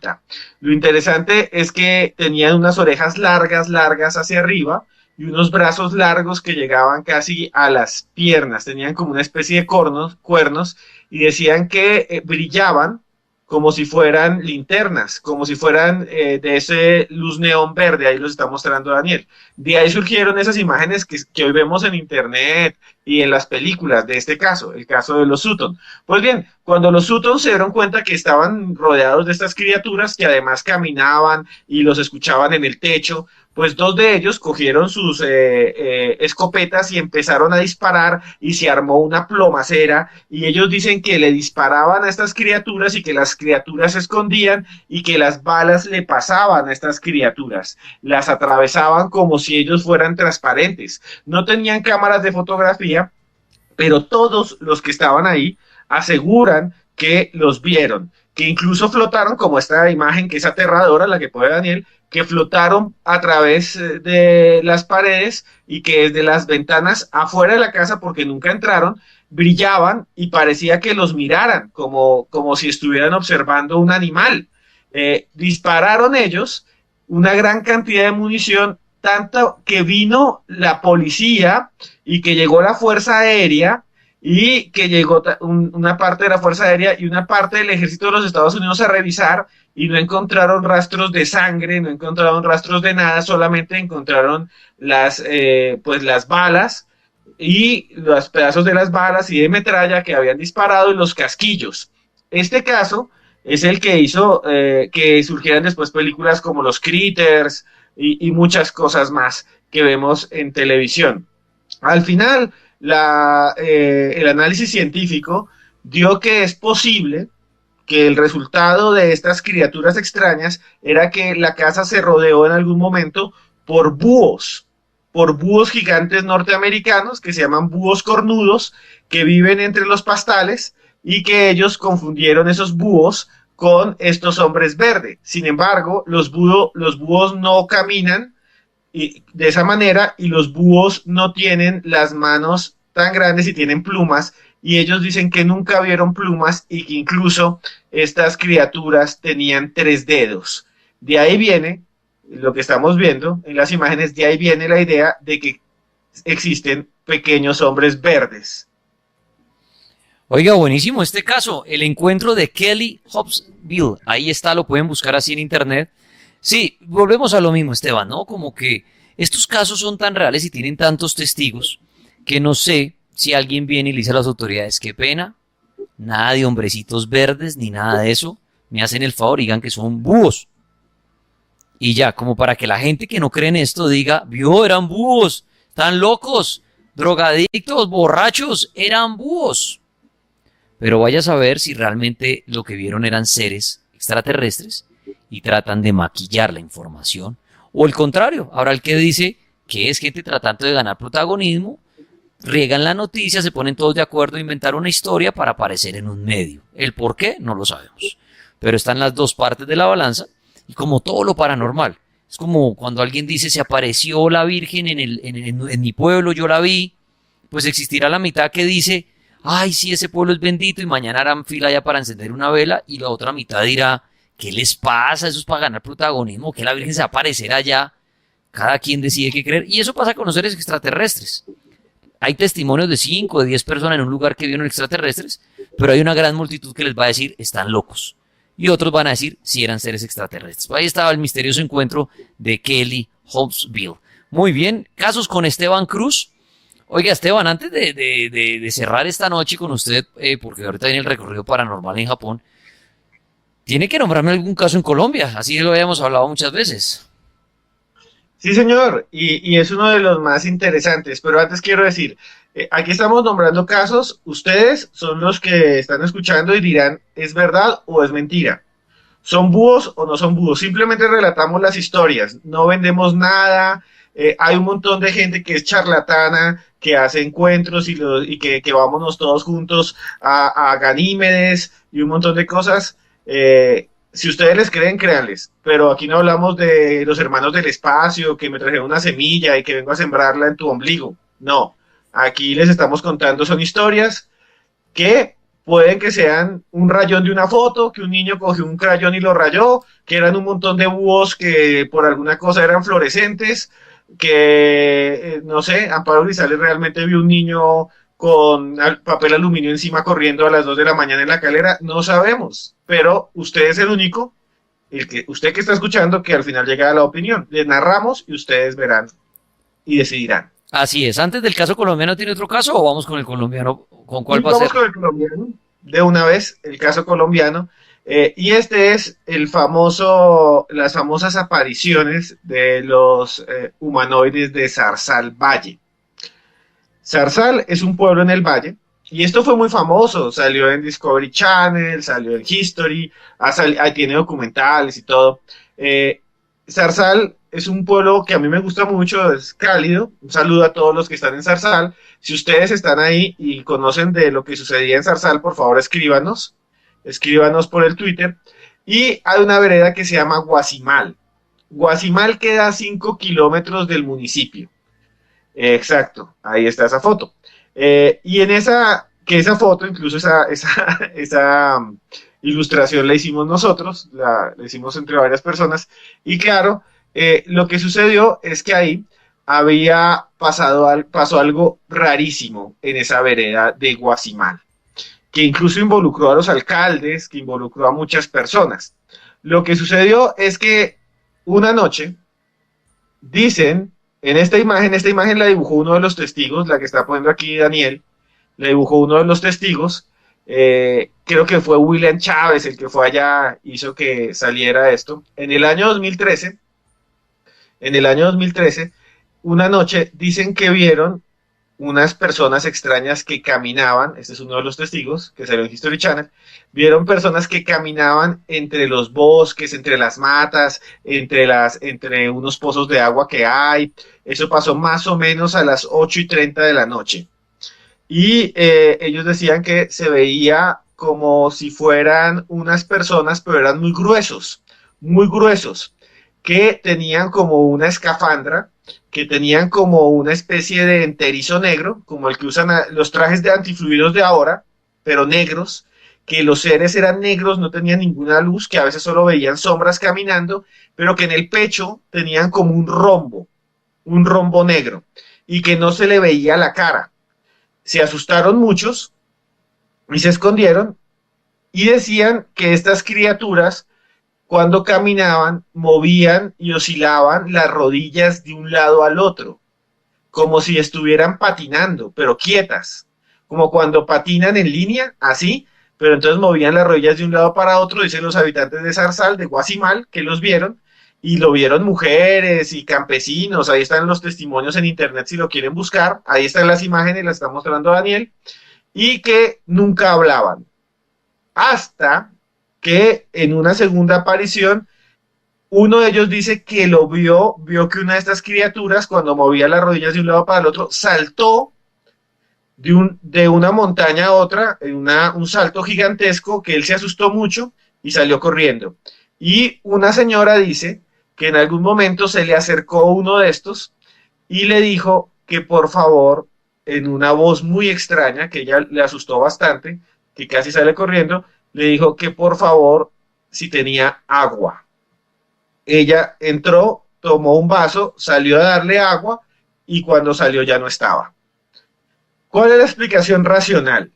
Lo interesante es que tenían unas orejas largas hacia arriba y unos brazos largos que llegaban casi a las piernas. Tenían como una especie de cuernos, y decían que brillaban como si fueran linternas, como si fueran de ese luz neón verde. Ahí los está mostrando Daniel. De ahí surgieron esas imágenes que hoy vemos en internet y en las películas de este caso, el caso de los Sutton. Pues bien, cuando los Sutton se dieron cuenta que estaban rodeados de estas criaturas que además caminaban y los escuchaban en el techo, pues 2 de ellos cogieron sus escopetas y empezaron a disparar, y se armó una plomacera, y ellos dicen que le disparaban a estas criaturas y que las criaturas se escondían y que las balas le pasaban a estas criaturas, las atravesaban como si ellos fueran transparentes. No tenían cámaras de fotografía, pero todos los que estaban ahí aseguran que los vieron, que incluso flotaron, como esta imagen que es aterradora, la que pone Daniel, que flotaron a través de las paredes y que desde las ventanas afuera de la casa, porque nunca entraron, brillaban y parecía que los miraran, como si estuvieran observando un animal. Dispararon ellos una gran cantidad de munición, tanto que vino la policía y que llegó la Fuerza Aérea y que llegó una parte de la Fuerza Aérea y una parte del Ejército de los Estados Unidos a revisar y no encontraron rastros de sangre, no encontraron rastros de nada, solamente encontraron las balas y los pedazos de las balas y de metralla que habían disparado y los casquillos. Este caso es el que hizo que surgieran después películas como Los Critters y muchas cosas más que vemos en televisión. Al final, el análisis científico dio que es posible que el resultado de estas criaturas extrañas era que la casa se rodeó en algún momento por búhos gigantes norteamericanos que se llaman búhos cornudos, que viven entre los pastales y que ellos confundieron esos búhos con estos hombres verdes. Sin embargo, los búhos no caminan de esa manera y los búhos no tienen las manos tan grandes y tienen plumas, y ellos dicen que nunca vieron plumas y que incluso estas criaturas tenían 3 dedos. De ahí viene lo que estamos viendo en las imágenes, de ahí viene la idea de que existen pequeños hombres verdes. Oiga, buenísimo este caso, el encuentro de Kelly Hobsville, ahí está, lo pueden buscar así en internet. Sí, volvemos a lo mismo, Esteban, ¿no? Como que estos casos son tan reales y tienen tantos testigos que no sé si alguien viene y le dice a las autoridades, qué pena, nada de hombrecitos verdes ni nada de eso, me hacen el favor y digan que son búhos. Y ya, como para que la gente que no cree en esto diga, vio, eran búhos, están locos, drogadictos, borrachos, eran búhos. Pero vaya a saber si realmente lo que vieron eran seres extraterrestres y tratan de maquillar la información, o el contrario, habrá el que dice que es gente tratando de ganar protagonismo, riegan la noticia, se ponen todos de acuerdo a inventar una historia para aparecer en un medio. El por qué no lo sabemos, pero están las dos partes de la balanza. Y como todo lo paranormal, es como cuando alguien dice se apareció la Virgen en mi pueblo, yo la vi, pues existirá la mitad que dice, ay sí, ese pueblo es bendito, y mañana harán fila ya para encender una vela, y la otra mitad dirá, ¿qué les pasa? Eso es para ganar protagonismo, que la Virgen se va a aparecer allá. Cada quien decide qué creer, y eso pasa con los seres extraterrestres. Hay testimonios de 5 o de 10 personas en un lugar que vieron extraterrestres, pero hay una gran multitud que les va a decir, están locos. Y otros van a decir si eran seres extraterrestres. Ahí estaba el misterioso encuentro de Kelly Hobsville. Muy bien, casos con Esteban Cruz. Oiga, Esteban, antes de cerrar esta noche con usted, porque ahorita viene el recorrido paranormal en Japón, tiene que nombrarme algún caso en Colombia, así lo habíamos hablado muchas veces. Sí, señor, y es uno de los más interesantes, pero antes quiero decir, aquí estamos nombrando casos, ustedes son los que están escuchando y dirán, ¿es verdad o es mentira? ¿Son búhos o no son búhos? Simplemente relatamos las historias, no vendemos nada, hay un montón de gente que es charlatana, que hace encuentros y que vámonos todos juntos a Ganímedes y un montón de cosas. Si ustedes les creen, créanles, pero aquí no hablamos de los hermanos del espacio, que me trajeron una semilla y que vengo a sembrarla en tu ombligo. No, aquí les estamos contando, son historias que pueden que sean un rayón de una foto, que un niño cogió un crayón y lo rayó, que eran un montón de búhos que por alguna cosa eran fluorescentes, que, no sé, Amparo Grisales realmente vio un niño con papel aluminio encima corriendo a las 2 de la mañana en la calera, no sabemos, pero usted es el único, usted que está escuchando, que al final llega a la opinión. Les narramos y ustedes verán y decidirán. Así es, antes del caso colombiano, ¿tiene otro caso o vamos con el colombiano? ¿Con cuál va a ser? Vamos con el colombiano, de una vez, el caso colombiano, y este es las famosas apariciones de los humanoides de Zarzal Valle. Zarzal es un pueblo en el valle, y esto fue muy famoso, salió en Discovery Channel, salió en History, tiene documentales y todo. Zarzal es un pueblo que a mí me gusta mucho, es cálido. Un saludo a todos los que están en Zarzal. Si ustedes están ahí y conocen de lo que sucedía en Zarzal, por favor escríbanos. escríbanos por el Twitter. Y hay una vereda que se llama Guasimal. Guasimal queda a 5 kilómetros del municipio. Exacto, ahí está esa foto. Y en esa foto, incluso esa ilustración la hicimos nosotros, la hicimos entre varias personas. Y claro, lo que sucedió es que ahí pasó algo rarísimo en esa vereda de Guasimal, que incluso involucró a los alcaldes, que involucró a muchas personas. Lo que sucedió es que una noche, dicen, en esta imagen la dibujó uno de los testigos, la que está poniendo aquí Daniel, la dibujó uno de los testigos, creo que fue William Chávez el que fue allá, hizo que saliera esto. En el año 2013, una noche dicen que vieron unas personas extrañas que caminaban, este es uno de los testigos que salió en History Channel, vieron personas que caminaban entre los bosques, entre las matas, entre unos pozos de agua que hay. Eso pasó más o menos a las 8:30 de la noche. Y ellos decían que se veía como si fueran unas personas, pero eran muy gruesos, que tenían como una escafandra, que tenían como una especie de enterizo negro, como el que usan los trajes de antifluidos de ahora, pero negros, que los seres eran negros, no tenían ninguna luz, que a veces solo veían sombras caminando, pero que en el pecho tenían como un rombo negro, y que no se le veía la cara. Se asustaron muchos y se escondieron, y decían que estas criaturas, cuando caminaban, movían y oscilaban las rodillas de un lado al otro, como si estuvieran patinando, pero quietas, como cuando patinan en línea, así, pero entonces movían las rodillas de un lado para otro. Dicen los habitantes de Zarzal, de Guasimal, que los vieron, y lo vieron mujeres y campesinos. Ahí están los testimonios en internet si lo quieren buscar, ahí están las imágenes, las está mostrando Daniel, y que nunca hablaban, hasta que en una segunda aparición, uno de ellos dice que vio que una de estas criaturas, cuando movía las rodillas de un lado para el otro, saltó de una montaña a otra, un salto gigantesco, que él se asustó mucho y salió corriendo. Y una señora dice que en algún momento se le acercó uno de estos y le dijo que por favor, en una voz muy extraña, que ella le asustó bastante, que casi sale corriendo, le dijo que por favor, si tenía agua. Ella entró, tomó un vaso, salió a darle agua y cuando salió ya no estaba. ¿Cuál es la explicación racional?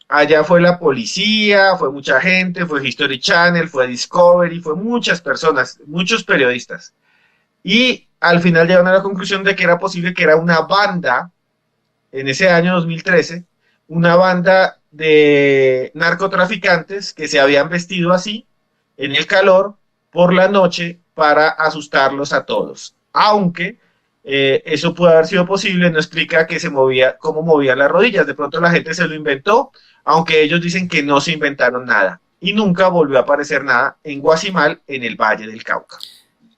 Allá fue la policía, fue mucha gente, fue History Channel, fue Discovery, fue muchas personas, muchos periodistas. Y al final llegaron a la conclusión de que era posible que era una banda, en ese año 2013, una banda de narcotraficantes que se habían vestido así en el calor por la noche para asustarlos a todos. Aunque eso puede haber sido posible, no explica que cómo movían las rodillas. De pronto la gente se lo inventó, aunque ellos dicen que no se inventaron nada. Y nunca volvió a aparecer nada en Guasimal, en el Valle del Cauca.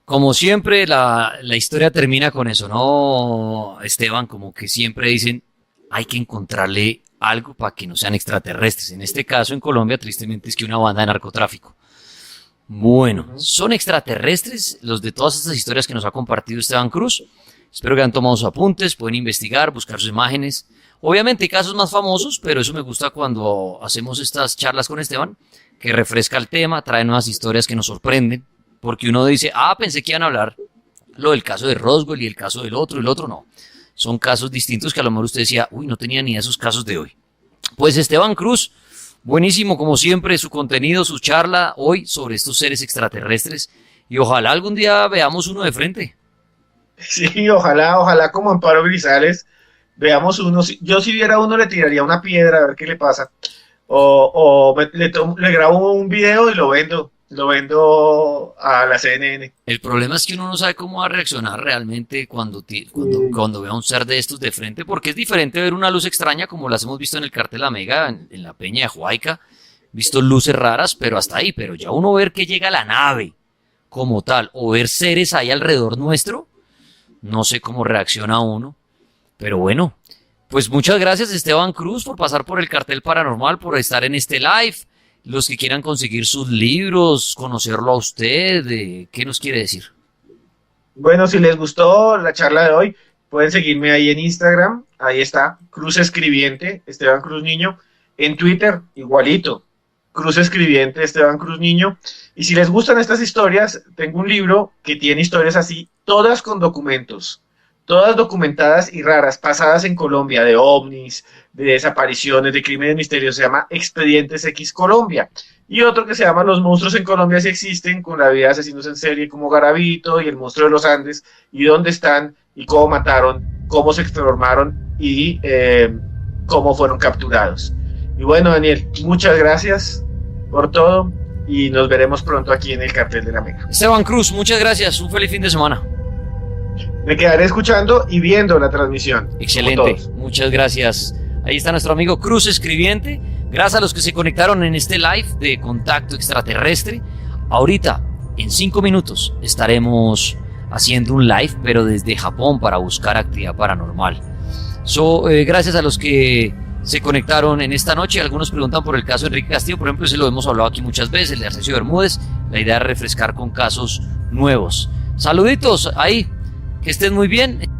Como siempre, la historia termina con eso, ¿no, Esteban? Como que siempre dicen, hay que encontrarle algo para que no sean extraterrestres. En este caso, en Colombia, tristemente, es que una banda de narcotráfico. Bueno, ¿son extraterrestres los de todas estas historias que nos ha compartido Esteban Cruz? Espero que hayan tomado sus apuntes, pueden investigar, buscar sus imágenes. Obviamente hay casos más famosos, pero eso me gusta cuando hacemos estas charlas con Esteban, que refresca el tema, trae nuevas historias que nos sorprenden, porque uno dice, pensé que iban a hablar lo del caso de Roswell y el caso del otro, el otro no. Son casos distintos que a lo mejor usted decía, no tenía ni esos casos de hoy. Pues Esteban Cruz, buenísimo como siempre su contenido, su charla hoy sobre estos seres extraterrestres y ojalá algún día veamos uno de frente. Sí, ojalá como Amparo Grisales veamos uno. Yo si viera uno le tiraría una piedra a ver qué le pasa. Le grabo un video y lo vendo a la CNN. El problema es que uno no sabe cómo va a reaccionar realmente cuando vea un ser de estos de frente, porque es diferente ver una luz extraña como las hemos visto en el Cartel La Mega, en la Peña de Huayca, visto luces raras, pero hasta ahí, pero ya uno ver que llega la nave como tal, o ver seres ahí alrededor nuestro, no sé cómo reacciona uno, pero bueno, pues muchas gracias Esteban Cruz por pasar por el Cartel Paranormal, por estar en este live. los que quieran conseguir sus libros, conocerlo a usted, ¿qué nos quiere decir? Bueno, si les gustó la charla de hoy, pueden seguirme ahí en Instagram, ahí está, Cruz Escribiente, Esteban Cruz Niño, en Twitter, igualito, Cruz Escribiente, Esteban Cruz Niño, y si les gustan estas historias, tengo un libro que tiene historias así, todas con documentos, todas documentadas y raras, pasadas en Colombia, de ovnis, de desapariciones, de crímenes misteriosos, se llama Expedientes X Colombia, y otro que se llama Los monstruos en Colombia si existen, con la vida de asesinos en serie como Garavito y el monstruo de los Andes, y dónde están, y cómo mataron, cómo se exformaron, y cómo fueron capturados. Y bueno, Daniel, muchas gracias por todo, y nos veremos pronto aquí en el Cartel de la Mega. Esteban Cruz, muchas gracias, un feliz fin de semana. Me quedaré escuchando y viendo la transmisión. Excelente, muchas gracias. Ahí está nuestro amigo Cruz Escribiente. Gracias a los que se conectaron en este live de Contacto Extraterrestre. Ahorita, en 5 minutos, estaremos haciendo un live, pero desde Japón para buscar actividad paranormal. Gracias a los que se conectaron en esta noche. Algunos preguntan por el caso de Enrique Castillo, por ejemplo, se lo hemos hablado aquí muchas veces, el de Arcesio Bermúdez. La idea es refrescar con casos nuevos. Saluditos ahí, que estén muy bien.